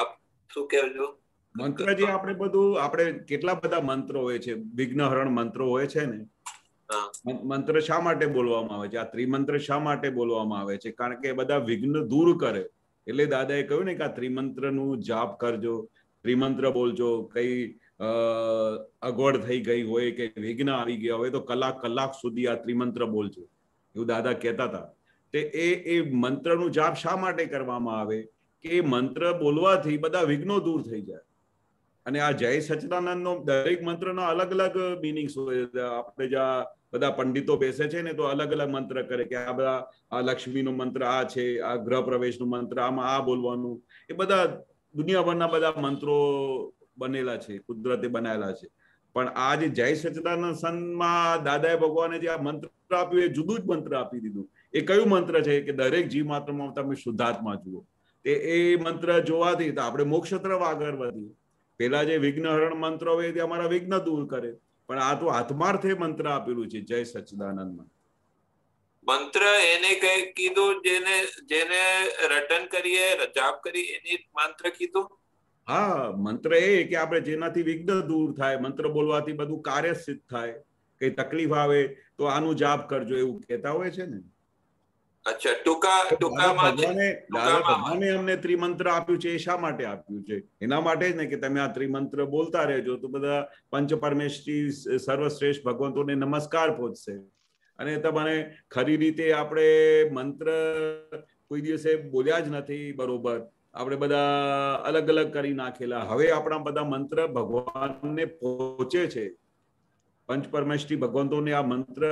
આપ શું કહેજો? મંત્ર જે આપણે કેટલા બધા મંત્રો હોય છે, વિઘ્નહરણ મંત્રો હોય છે ને. મંત્ર શા માટે બોલવામાં આવે છે? આ ત્રિમંત્ર શા માટે બોલવામાં આવે છે? કારણ કે બધા વિઘ્ન દૂર કરે. એટલે દાદાએ કહ્યું ને કે આ ત્રિમંત્રનું જાપ કરજો, ત્રિમંત્ર બોલજો. કઈ અગવડ થઈ ગઈ હોય કે વિઘ્ન આવી ગયા હોય તો કલાક સુધી આ ત્રિમંત્ર બોલજો, એવું દાદા કહેતા હતા. તે એ મંત્રનું જાપ શા માટે કરવામાં આવે કે એ મંત્ર બોલવાથી બધા વિઘ્નો દૂર થઈ જાય. અને આ જય સચ્ચિદાનંદનો દરેક મંત્રનો અલગ અલગ મિનિંગ્સ હોય. આપણે જ્યાં બધા પંડિતો બેસે છે ને તો અલગ અલગ મંત્ર કરે કે આ બધા આ લક્ષ્મીનો મંત્ર આ છે, આ ગ્રહ પ્રવેશનું મંત્ર આમાં આ બોલવાનું. એ બધા દુનિયાભરના બધા મંત્રો બનેલા છે, કુદરતે બનાવેલા છે. પણ આ જે જય સચ્ચિદાનંદ સંતમાં દાદાએ ભગવાને જે આ મંત્ર આપ્યું એ જુદું જ મંત્ર આપી દીધું. એ કયું મંત્ર છે કે દરેક જીવ માત્રમાં તમે શુદ્ધાત્મા જુઓ. એ મંત્ર જોવાથી તો આપણે મોક્ષ તરફ આગળ વધીએ. પેલા જે વિઘ્નહરણ મંત્રો હોય તે અમારા વિઘ્ન દૂર કરે, પણ આ તો આત્માર્થે મંત્ર આપેલું છે જય સચ્ચિદાનંદમાં. મંત્ર એને કઈ કીધું જેને રટન કરીએ, જાપ કરી એની મંત્ર કીધું? હા, મંત્ર એ કે આપણે જેનાથી વિઘ્ન દૂર થાય, મંત્ર બોલવાથી બધું કાર્ય સિદ્ધ થાય. કઈ તકલીફ આવે તો આનું જાપ કરજો એવું કહેતા હોય છે ને. અચ્છા, ટૂંકામાં ભગવાને અમને ત્રિમંત્ર આપ્યું છે. એ શા માટે આપ્યું છે? એના માટે જ ને કે તમે આ ત્રિમંત્ર બોલતા રહેજો તો બધા પંચ પરમેશ્વરી સર્વશ્રેષ્ઠ ભગવંતોને નમસ્કાર પહોંચશે. અને તમારે ખરી રીતે આપણે મંત્ર કોઈ દિવસે બોલ્યા જ નથી બરોબર. આપણે બધા અલગ અલગ કરી નાખેલા. હવે આપણા બધા મંત્ર ભગવાનને પહોંચે છે. પંચ પરમેશ્વરી ભગવંતોને આ મંત્ર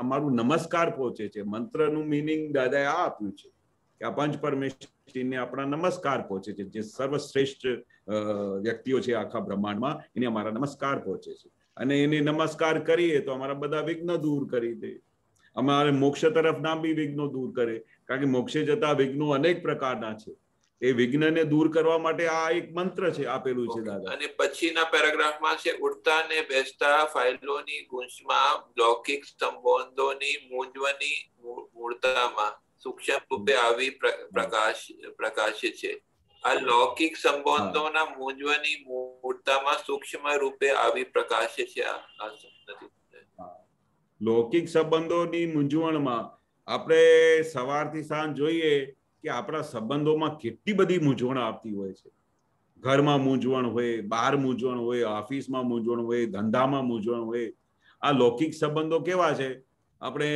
અમારું નમસ્કાર પહોંચે છે. મંત્રનું મિનિંગ દાદાએ આ આપ્યું છે કે આ પંચ પરમેશ્વરીને આપણા નમસ્કાર પહોંચે છે. જે સર્વશ્રેષ્ઠ વ્યક્તિઓ છે આખા બ્રહ્માંડમાં એને અમારા નમસ્કાર પહોંચે છે. અને એને નમસ્કાર કરીએ તો અમારા બધા વિઘ્ન દૂર કરી દે. અમારે મોક્ષ તરફ ના બી વિઘ્નો દૂર કરે. કારણ કે મોક્ષે જતા વિઘ્નો અનેક પ્રકારના છે. એ વિઘ્નને દૂર કરવા માટે આ એક મંત્ર છે આપેલું છે દાદા. અને પછીના પેરેગ્રાફમાં છે ઉઠતા ને બેસતા ફાઇલોની ગૂંચમાં લૌકિક સંબંધોની મૂંઝવણી મૂળતામાં સૂક્ષ્મ રૂપે આવી પ્રકાશે છે. આ લૌકિક સંબંધોના મૂંઝવણી મૂળતામાં સૂક્ષ્મ રૂપે આવી પ્રકાશે છે. લૌકિક સંબંધોની મૂંઝવણમાં આપણે સવારથી સાંજ જોઈએ કે આપણા સંબંધોમાં કેટલી બધી મૂંઝવણ આવતી હોય છે. ઘરમાં મૂંઝવણ હોય, બહાર મૂંઝવણ હોય, ઓફિસમાં મૂંઝવણ હોય, ધંધામાં મૂંઝવણ હોય. આ લૌકિક સંબંધો કેવા છે? આપણે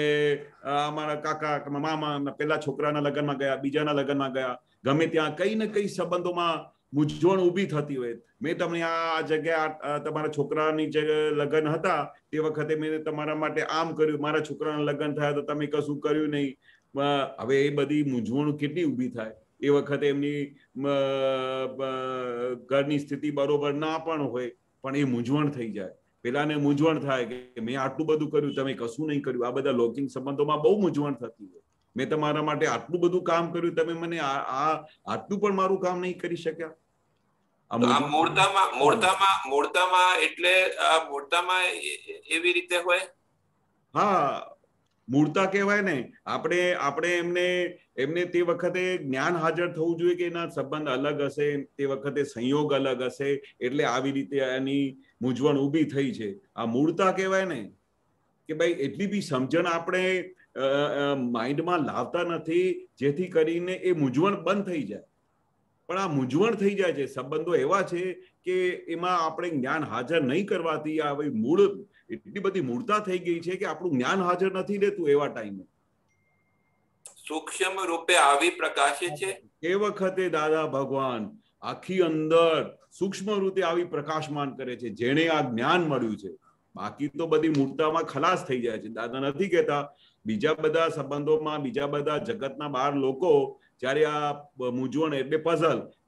અમારા કાકા મામા પેલા છોકરાના લગ્નમાં ગયા, બીજાના લગ્નમાં ગયા, ગમે ત્યાં કઈ ને કઈ સંબંધોમાં મૂંઝવણ ઊભી થતી હોય. મેં તમને આ જગ્યાએ તમારા છોકરાની જે લગ્ન હતા તે વખતે મેં તમારા માટે આમ કર્યું, મારા છોકરાના લગ્ન થયા તો તમે કશું કર્યું નહીં. હવે એ બધી મૂંઝવણ કેટલી ઊભી થાય. એ વખતે એમની ઘરની સ્થિતિ બરોબર ના પણ હોય, પણ એ મૂંઝવણ થઈ જાય. પેલાને મૂંઝવણ થાય કે મેં આટલું બધું કર્યું, તમે કશું નહીં કર્યું. આ બધા લૌકિક સંબંધોમાં બહુ મૂંઝવણ થતી હોય. મેં તમારા માટે આટલું બધું કામ કર્યું, તમે મને આટલું પણ મારું કામ નહીં કરી શક્યા. મૂળતામાં એટલે આ મૂળતામાં એવી રીતે હોય. હા, મૂળતા કહેવાય ને. આપણે એમને તે વખતે જ્ઞાન હાજર થવું જોઈએ કે એના સંબંધ અલગ હશે, તે વખતે સંયોગ અલગ હશે, એટલે આવી રીતે એની મૂંઝવણ ઊભી થઈ છે. આ મૂળતા કહેવાય ને કે ભાઈ એટલી બી સમજણ આપણે માઇન્ડમાં લાવતા નથી જેથી કરીને એ મૂંઝવણ બંધ થઈ જાય. પણ આ મૂંઝવણ થઈ જાય છે. સંબંધો એવા છે કે એમાં આપણે જ્ઞાન હાજર નહીં કરવાથી આ મૂળ એટલી બધી મૂળતા થઈ ગઈ છે કે આપણું જ્ઞાન હાજર નથી રહેતું એવા ટાઈમે. સૂક્ષ્મ રૂપે આવી પ્રકાશે છે. એ વખતે દાદા ભગવાન આખી અંદર સૂક્ષ્મ રૂપે આવી પ્રકાશમાન કરે છે જેને આ જ્ઞાન મળ્યું છે. બાકી તો બધી મૂળતામાં ખલાસ થઈ જાય છે. દાદા નથી કહેતા બીજા બધા સંબંધોમાં, બીજા બધા જગતના બહાર લોકો જયારે આ મૂંઝવણ એટલે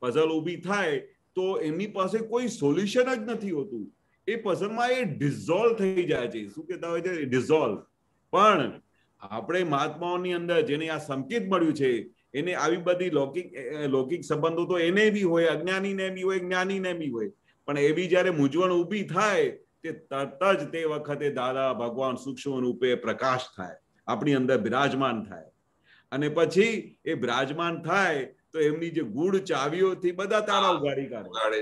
પઝલ ઊભી થાય તો એમની પાસે કોઈ સોલ્યુશન જ નથી હોતું. એ પઝલમાં એ ડિઝોલ્વ થઈ જાય છે. શું કહેતા હોય છે? ડિઝોલ્વ. પણ આપણે મહાત્માઓની અંદર જેને આ સંકેત મળ્યું છે એને આવી બધી લૌકિક સંબંધો તો એને બી હોય, અજ્ઞાનીને બી હોય, જ્ઞાનીને બી હોય, પણ એવી જયારે મૂંઝવણ ઊભી થાય તે તરત જ તે વખતે દાદા ભગવાન સૂક્ષ્મ રૂપે પ્રકાશ થાય, આપણી અંદર બિરાજમાન થાય. અને પછી એ બિરાજમાન થાય તો એમની જે ગૂઢ ચાવીઓથી બધા તાળા ઉગાડી કાઢે.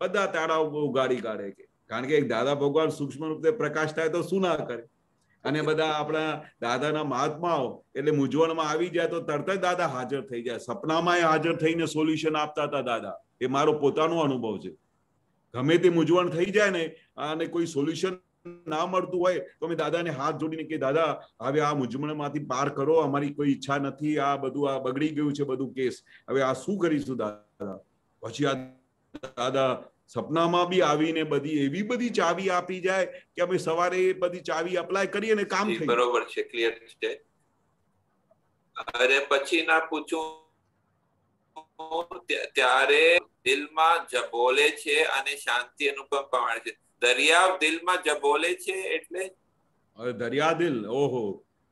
બધા તાળા ઉગાડી કાઢે. કારણ કે દાદા ભગવાન સૂક્ષ્મ રૂપે પ્રકાશ થાય તો શું ના કરે. અને બધા આપણા દાદાના મહાત્માઓ એટલે મૂંઝવણમાં આવી જાય તો તરત જ દાદા હાજર થઈ જાય. સપનામાં હાજર થઈને સોલ્યુશન આપતા હતા દાદા. એ મારો પોતાનો અનુભવ છે. ગમે તે મૂંઝવણ થઈ જાય ને અને કોઈ સોલ્યુશન ના મળતું હોય તો અમે દાદાને હાથ જોડીને કે દાદા હવે આ મૂંઝવણમાંથી પાર કરો, અમારી કોઈ ઈચ્છા નથી, આ બધું આ બગડી ગયું છે બધું કેસ, હવે આ શું કરીશું દાદા. પછી આ દાદા સપનામાં બી આવીને બધી એવી બધી ચાવી આપી જાય કે અમે સવારે એ બધી ચાવી અપ્લાય કરીએ ને કામ થઈ. બરોબર છે, ક્લિયર છે. અરે પછી ના પૂછું ત્યારે દિલમાં જબોલે છે અને શાંતિ અનુભવ પામે છે. દરિયા દિલમાં જબોલે છે એટલે દરિયા દિલ. ઓહો,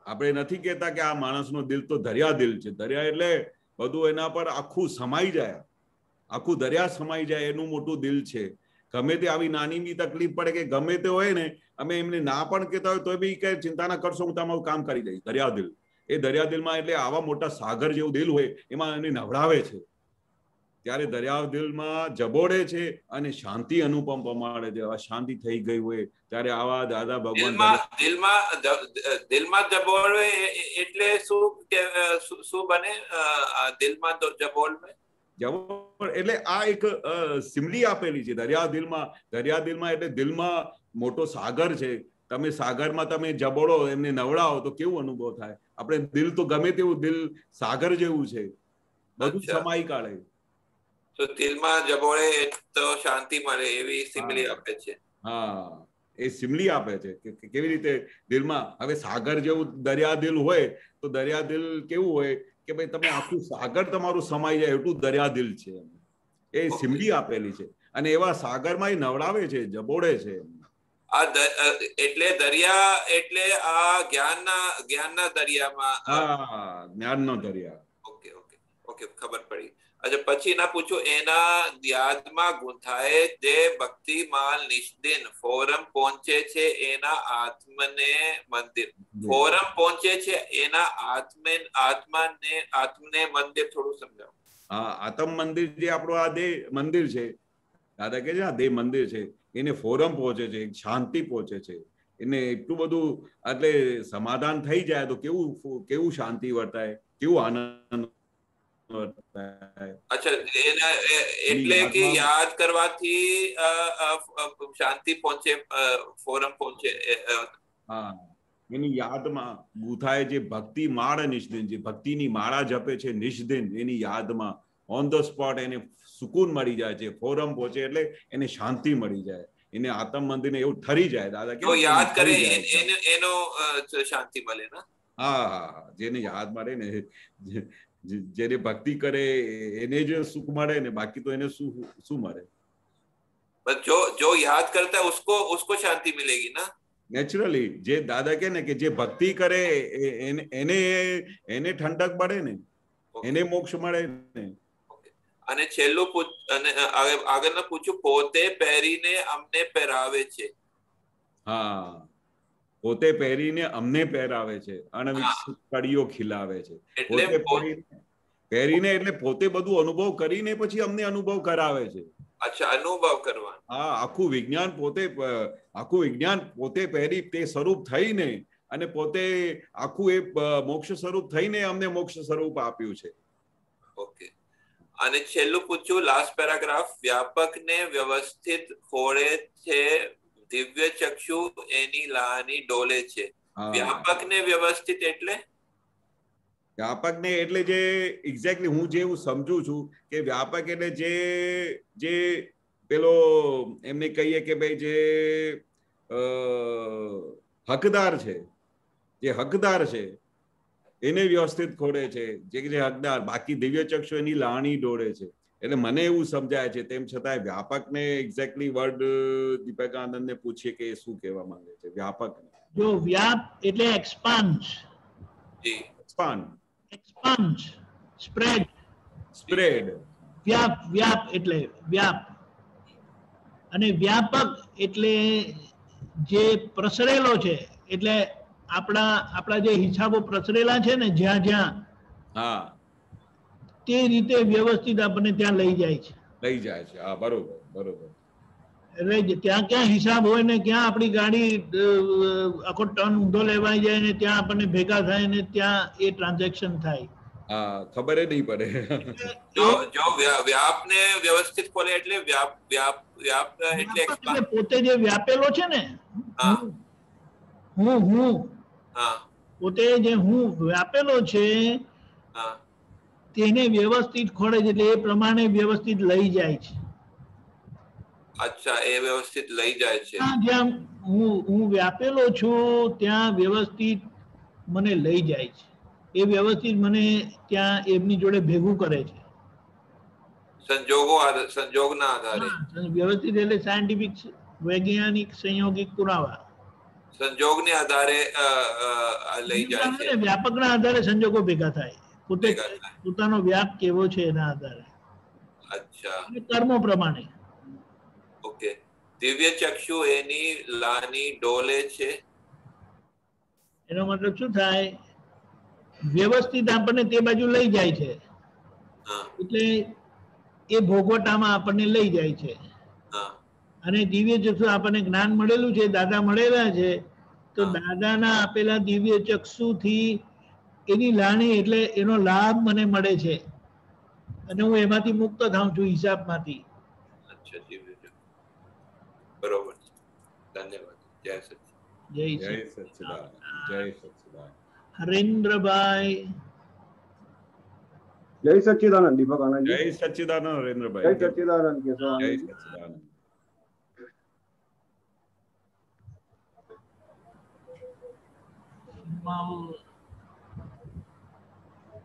આપણે નથી કહેતા કે આ માણસનો દિલ તો દરિયા દિલ છે. દરિયા એટલે બધું એના પર આખું સમાઈ જાય, આખું દરિયા સમાઈ જાય એનું મોટું દિલ છે. ગમે તે આવી નાની બી તકલીફ પડે કે ગમે તે હોય ને અમે એમને ના પણ કહેતા હોય તો બી કે ચિંતા ના કરશો, હું તમારું કામ કરી દઈશ. દરિયા દિલ. એ દરિયા દિલમાં એટલે આવા મોટા સાગર જેવું દિલ હોય એમાં એને નવડાવે છે. ત્યારે દરિયા દિલમાં જબોડે છે અને શાંતિ અનુપમ પમાડે છે. શાંતિ થઈ ગઈ હોય ત્યારે આવા દાદા ભગવાન દિલમાં જબોડે એટલે શું બને? દિલમાં તો જબોડ એટલે આ એક સિમલી આપેલી છે. દરિયા દિલમાં એટલે દિલમાં મોટો સાગર છે. તમે સાગરમાં તમે જબોડો, એમને નવડાવો તો કેવું અનુભવ થાય. આપણે દિલ તો ગમે તેવું દિલ સાગર જેવું છે, બધું સમાઈ કાઢે. તો દિલમાં જબોળે તો શાંતિ મળે એવી સિમલી આપે છે. હા, એ સિમલી આપે છે કે કેવી રીતે દિલમાં. હવે સાગર જેવું દરિયા દિલ હોય તો દરિયા દિલ કેવું હોય કે ભાઈ તમે આખું સાગર તમારું સમાઈ જાય એટલું દરિયા દિલ છે. એ સિમલી આપેલી છે અને એવા સાગરમાં એ નવડાવે છે, જબોડે છે. એટલે દરિયા એટલે આ જ્ઞાનના દરિયામાં. હા, જ્ઞાનનો દરિયા. ઓકે, ખબર પડી. અચ્છા, પછી ના પૂછો એના યાદમાં ગૂંથાય જે ભક્તિમાલ નિષ્દિન ફોરમ પહોંચે છે એના આત્મને મંદિર. ફોરમ પહોંચે છે એના આત્મને મંદિર. થોડું સમજાવો. હા, આત્મ મંદિર જે આપણું આ દેહ મંદિર છે, દાદા કે છે આ દેહ મંદિર છે, એને ફોરમ પહોંચે છે, શાંતિ પહોંચે છે. એને એટલું બધું એટલે સમાધાન થઈ જાય તો કેવું શાંતિ વર્તાય, કેવું આનંદ. અચ્છા, એટલે કે યાદ કરવાથી શાંતિ પહોંચે, ફોરમ પહોંચે. હા, એની યાદમાં ગૂંથાય જે ભક્તિ માળ નિષ્દિન, જે ભક્તિની માળા જપે છે નિષ્દિન, એની યાદમાં ઓન ધ સ્પોટ એને સુકૂન મળી જાય છે. ફોરમ પહોંચે એટલે એને શાંતિ મળી જાય, એને આત્મ મંદિરને એવું ઠરી જાય. દાદા કે યાદ કરે એનો શાંતિ મળે ને. હા, જેને યાદ મળે ને, જેને ભક્તિ કરે એને જ સુખ મળે ને, બાકી તો એને શું મળે. જો યાદ કરતા उसको શાંતિ मिलेगी ना. નેચરલી જે દાદા કે ને કે જે ભક્તિ કરે એને ઠંડક મળે ને, એને મોક્ષ મળે ને. અને છેલ્લું અને આગળનું પૂછ્યું, પોતે પહેરીને અમને પહેરાવે છે. હા, પોતે પહેરીને અમને પહેરાવે છે, અણવિકસિત કળીઓ ખીલાવે છે. પોતે પહેરીને એટલે પોતે બધું અનુભવ કરીને પછી અમને અનુભવ કરાવે છે. અચ્છા, અનુભવ કરવા. હા, આખું વિજ્ઞાન પોતે પહેરી તે સ્વરૂપ થઈને અને પોતે આખું એ મોક્ષ સ્વરૂપ થઈને અમને મોક્ષ સ્વરૂપ આપ્યું છે. ઓકે. અને છેલ્લું પૂછ્યું, લાસ્ટ પેરાગ્રાફ, વ્યાપક ને વ્યવસ્થિત ખોળે છે, દિવ્ય ચક્ષુ એની લાની ડોલે છે. વ્યાપક ને વ્યવસ્થિત એટલે? વ્યાપક ને એટલે જે એક્ઝેક્ટલી હું જેવું સમજુ છું કે વ્યાપક એટલે જે પેલો એમને કહીએ કે ભાઈ જે હકદાર છે, એને વ્યવસ્થિત ખોડે છે, જે હકદાર. બાકી દિવ્ય ચક્ષુ એની લાણી ડોળે છે. એટલે મને એવું સમજાય છે. તેમ છતાં વ્યાપક ને એક્ઝેક્ટલી વર્ડ દીપકાનંદ ને પૂછીએ કે શું કહેવા માંગે છે. વ્યાપક જો વ્યાપ એટલે એક્સપાન્ડ, સ્પ્રેડ. વ્યાપ એટલે વ્યાપ. અને વ્યાપક એટલે જે પ્રસરેલો છે, એટલે આપણા જે હિસાબો પ્રસરેલા છે ને જ્યાં જ્યાં, તે રીતે વ્યવસ્થિત આપણને ત્યાં લઈ જાય છે. હા, બરોબર. એટલે ત્યાં ક્યાં હિસાબ હોય ને ક્યાં આપણી ગાડી આખો ટર્ન ઊંધો લેવાઈ જાય ને ત્યાં આપણને ભેગા થાય ને ત્યાં એ ટ્રાન્ઝેક્શન થાય. હા, ખબર નહીં પડે. જો વ્યાપ ને વ્યવસ્થિત ખોલે એટલે વ્યાપ એટલે પોતે જે વ્યાપેલો છે ને, હું પોતે જે હું વ્યાપેલો છે તેને વ્યવસ્થિત ખોળે છે, એટલે એ પ્રમાણે વ્યવસ્થિત લઈ જાય છે. અચ્છા, એ વ્યવસ્થિત લઈ જાય છે. જ્યાં હું વ્યાપેલો છું ત્યાં વ્યવસ્થિત મને લઈ જાય છે. એ વ્યવસ્થિત મને ત્યાં એમની જોડે ભેગું કરે છે. સંજોગના આધારે. વ્યવસ્થિત એટલે સાયન્ટિફિક, વૈજ્ઞાનિક, સંયોગિક પુરાવા. સંજોગને આધારે લઈ જાય છે. વ્યાપકના આધારે સંજોગો ભેગા થાય. પોતાનો વ્યાપ કેવો છે એના આધારે. અચ્છા. કર્મો પ્રમાણે. ઓકે. દિવ્ય ચક્ષુ એની લાની ડોલે છે. એનો મતલબ શું થાય? વ્યવસ્થિત આપણને તે બાજુ લઈ જાય છે, એટલે એ ભોગવટામાં આપણને લઈ જાય છે. અને દિવ્ય ચક્ષુ આપણને જ્ઞાન મળેલું છે, દાદા મળેલા છે, તો દાદાના આપેલા દિવ્ય ચક્ષુથી એની લાણી એટલે એનો લાભ મને મળે છે અને હું એમાંથી મુક્ત થાઉં છું હિસાબમાંથી. બરોબર. ધન્યવાદ. જય સચ્ચિદાનંદ. જય સચ્ચિદાનંદ. હરેન્દ્રભાઈ. જય સચ્ચિદાનંદ દીપકાનંદ. જય સચ્ચિદાનંદ હરેન્દ્રભાઈ. જય સચ્ચિદાનંદ કેશવાનંદ. જય સચ્ચિદાનંદ.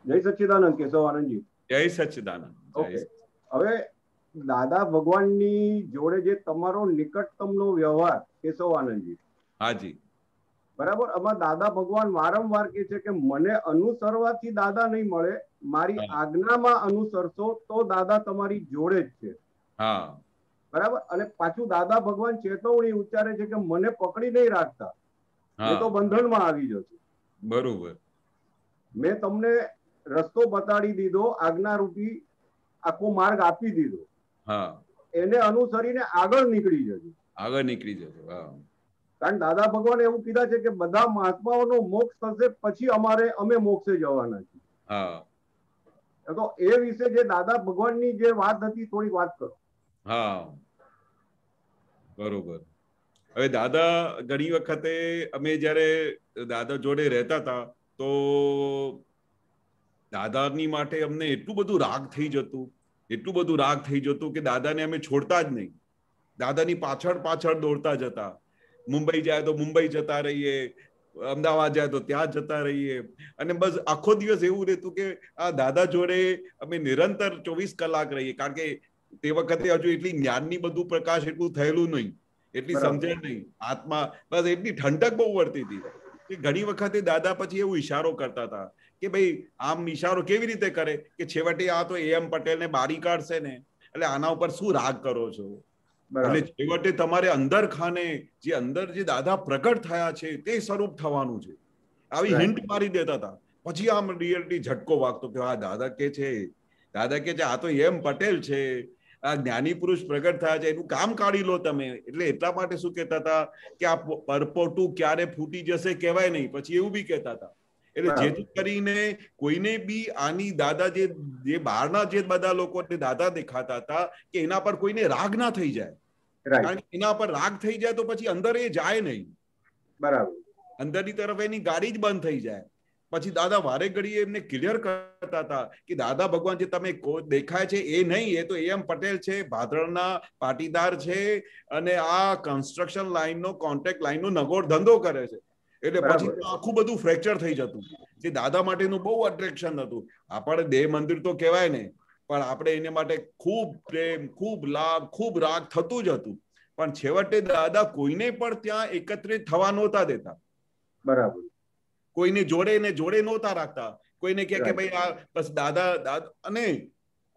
જય સચ્ચિદાનંદ કેશવાનંદજી. જય સચ્ચિદાનંદ. ઓકે, હવે દાદા ભગવાનની જોડે જે તમારો નિકટતમનો વ્યવહાર કેશવાનંદજી. હાજી. બરાબર. આમાં દાદા ભગવાન વારંવાર કહે છે કે મને અનુસરવાથી દાદા નહીં મળે, મારી આજ્ઞામાં અનુસરશો તો દાદા તમારી જોડે જ છે. હા, બરાબર. અને પાછું દાદા ભગવાન ચેતવણી ઉચ્ચારે છે કે મને પકડી નહીં રાખતા, એ તો બંધનમાં આવી જશે. બરોબર. મેં તમને રસ્તો બતાડી દીધો, આજ્ઞારૂપી આખો માર્ગ આપી દીધો, એને અનુસરીને આગળ નીકળી જજો. કારણ દાદા ભગવાન એવું કીધા છે કે બધા મહાત્માઓનો મોક્ષ થશે પછી અમે મોક્ષે જવાના છીએ. તો એ વિશે જે દાદા ભગવાનની જે વાત હતી થોડી વાત કરો. હા, બરોબર. હવે દાદા ઘણી વખતે અમે જયારે દાદા જોડે રહેતા હતા તો દાદાની માટે અમને એટલું બધું રાગ થઈ જતું કે દાદાને અમે છોડતા જ નહીં. દાદાની પાછળ દોડતા જતા. મુંબઈ જાય તો મુંબઈ જતા રહીએ, અમદાવાદ જાય તો ત્યાં જતા રહીએ, અને બસ આખો દિવસ એવું રહેતું કે આ દાદા જોડે અમે નિરંતર 24 કલાક રહીએ. કારણ કે તે વખતે હજુ એટલી જ્ઞાનની બધું પ્રકાશ એટલું થયેલું નહીં, એટલી સમજણ નહીં, આત્મા બસ એટલી ઠંડક બહુ વર્તી હતી. કે ઘણી વખતે દાદા પછી એવું ઈશારો કરતા હતા કે ભાઈ આમ ઈશારો કેવી રીતે કરે કે છેવટે આ તો AM પટેલ ને બારી કાઢશે ને, એટલે આના ઉપર શું રાગ કરો છો? એટલે છેવટે તમારે અંદર ખાને જે અંદર જે દાદા પ્રગટ થયા છે તે સ્વરૂપ થવાનું છે, આવી હિન્ટ મારી દેતા હતા. પછી આમ રિયલિટી ઝટકો વાગતો કે આ દાદા કે છે આ તો AM પટેલ છે, આ જ્ઞાની પુરુષ પ્રગટ થયા છે, એનું કામ કાઢી લો તમે. એટલે એટલા માટે શું કહેતા હતા કે આ પરપોટું ક્યારે ફૂટી જશે કહેવાય નહીં, પછી એવું બી કહેતા હતા. એટલે જેથી કરીને કોઈને બી આની દાદા જે બહારના જે બધા લોકો દાદા દેખાતા હતા કે એના પર કોઈને રાગ ના થઈ જાય, કારણ કે એના પર રાગ થઈ જાય તો પછી અંદર એ જાય નહીં. બરાબર. અંદરની તરફ એની ગાડી જ બંધ થઈ જાય. પછી દાદા વારે ઘડીએ એમને ક્લિયર કરતા હતા કે દાદા ભગવાન જે તમે દેખાય છે એ નહીં, એ તો AM પટેલ છે, ભાદરણના પાટીદાર છે, અને આ કન્સ્ટ્રક્શન લાઈનનો કોન્ટ્રાક્ટ લાઈનનો નગોડ ધંધો કરે છે. એટલે પછી આખું બધું ફ્રેક્ચર થઈ જતું. જે દાદા માટેનું બહુ અટ્રેક્શન હતું. આપણે દેહ મંદિર તો કહેવાય ને, પણ આપણે એને માટે ખૂબ પ્રેમ, ખૂબ લાભ, ખૂબ રાગ થતું જ હતું. પણ છેવટે દાદા કોઈને પણ ત્યાં એકત્રિત થવા નહોતા દેતા. બરાબર. કોઈને જોડે નહોતા રાખતા. કોઈને કે ભાઈ આ બસ દાદા અને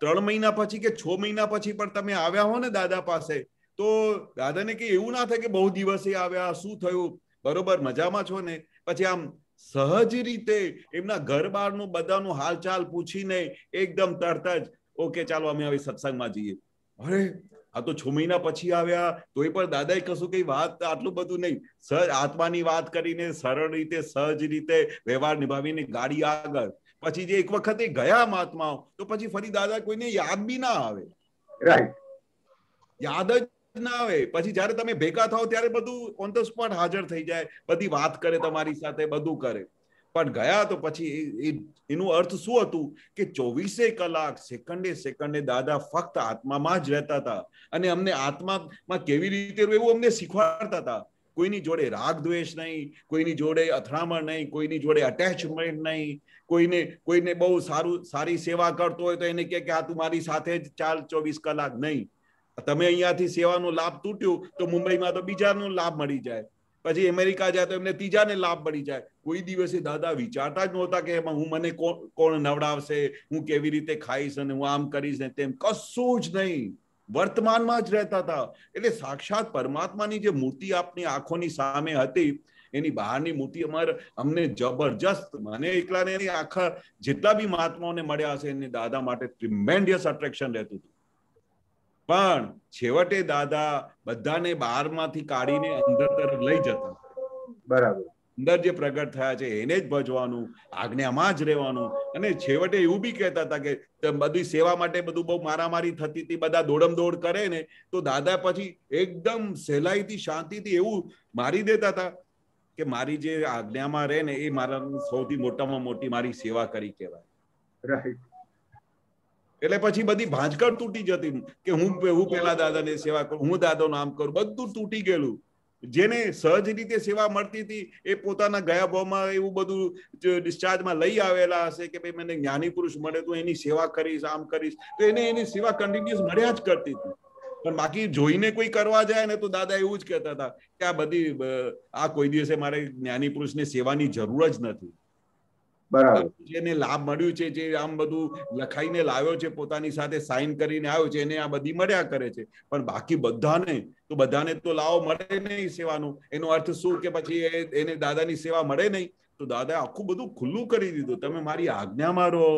3 મહિના પછી કે 6 મહિના પછી પણ તમે આવ્યા હો ને દાદા પાસે, તો દાદાને કે એવું ના થાય કે બહુ દિવસે આવ્યા, શું થયું, બરોબર મજામાં છો ને? પછી આમ સહજ રીતે એમના ઘર બહારનું બધાનું હાલચાલ પૂછીને એકદમ તરત જ ઓકે ચાલો અમે હવે સત્સંગમાં જઈએ. અરે આ તો 6 મહિના પછી આવ્યા તોય પણ દાદાએ કશું કઈ વાત આટલું બધું નહીં, સહજ આત્માની વાત કરીને સરળ રીતે સહજ રીતે વ્યવહાર નિભાવીને ગાડી આગળ. પછી જે એક વખતે ગયા મહાત્માઓ તો પછી ફરી દાદા કોઈને યાદ બી ના આવે. રાઈટ. યાદ જ ના આવે. પછી જયારે તમે ભેગા થાવ ત્યારે બધું ઓન ધ સ્પોટ હાજર થઈ જાય, બધી વાત કરે તમારી સાથે, બધું કરે. પણ ગયા તો પછી એનું અર્થ શું હતું કે 24 કલાક સેકન્ડે દાદા ફક્ત આત્મામાં જ રહેતા હતા. અને અમને આત્મામાં કેવી રીતે રહેવું અમને શીખવાડતા હતા. કોઈની જોડે રાગ દ્વેષ નહીં, કોઈની જોડે અથડામણ નહીં, કોઈની જોડે અટેચમેન્ટ નહીં. કોઈને બહુ સારી સેવા કરતો હોય તો એને કે આ તું મારી સાથે જ ચાલ 24 કલાક નહીં. તમે અહીંયાથી સેવાનો લાભ તૂટ્યો તો મુંબઈમાં તો બીજાનો લાભ મળી જાય, પછી અમેરિકા જાય તો એમને ત્રીજાને લાભ મળી જાય. કોઈ દિવસે દાદા વિચારતા જ નહોતા કે હું મને કોણ નવડાવશે, હું કેવી રીતે ખાઈશ અને હું આમ કરીશ ને તેમ, કશું જ નહીં. વર્તમાનમાં જ રહેતા હતા. એટલે સાક્ષાત પરમાત્માની જે મૂર્તિ આપની આંખોની સામે હતી, એની બહારની મૂર્તિ અમને જબરજસ્ત, મને એકલાને એની આખા જેટલા બી મહાત્માઓને મળ્યા હશે એને દાદા માટે ટ્રીમેન્ડિયસ અટ્રેક્શન રહેતું હતું. પણ છેવટે દાદા બધાને બહારમાંથી કાઢીને અંદર તરફ લઈ જતા. બરાબર. અંદર જે પ્રગટ થયા છે એને જ ભજવાનું, આજ્ઞામાં જ રહેવાનું. અને છેવટે એવું બી કહેતા હતા કે બધી સેવા માટે બધું બહુ મારામારી થતી હતી, બધા દોડમ દોડ કરે ને તો દાદા પછી એકદમ સહેલાઈથી શાંતિથી એવું મારી દેતા હતા કે મારી જે આજ્ઞામાં રહે ને એ મારા સૌથી મોટામાં મોટી મારી સેવા કરી કહેવાય. રાઈટ. એટલે પછી બધી ભાંજકડ તૂટી જતી કે હું પેલા દાદાને સેવા કરું, હું દાદાનું નામ કરું, બધું તૂટી ગયેલું. જેને સહજ રીતે સેવા મળતી હતી એ પોતાના ગયા ભાવમાં એવું બધું ડિસ્ચાર્જમાં લઈ આવેલા હશે કે ભાઈ મને જ્ઞાની પુરુષ મળે તો એની સેવા કરીશ, આમ કરીશ, તો એને એની સેવા કન્ટિન્યુઅસ મળ્યા જ કરતી હતી. પણ બાકી જોઈને કોઈ કરવા જાય ને તો દાદા એવું જ કહેતા હતા કે આ બધી આ કોઈ દિવસે મારે જ્ઞાની પુરુષની સેવાની જરૂર જ નથી. બરાબર. જેને લાભ મળ્યું છે, જે આમ બધું લખાઈને લાવ્યો છે, પોતાની સાથે સાઇન કરીને આવ્યો છે, એને આ બધી મળ્યા કરે છે. પણ બાકી બધાને તો લાવો મળે નહીં સેવાનું. એનો અર્થ શું કે પછી એને દાદાની સેવા મળે નહીં. તો દાદાએ આખું બધું ખુલ્લું કરી દીધું. તમે મારી આજ્ઞામાં રહો,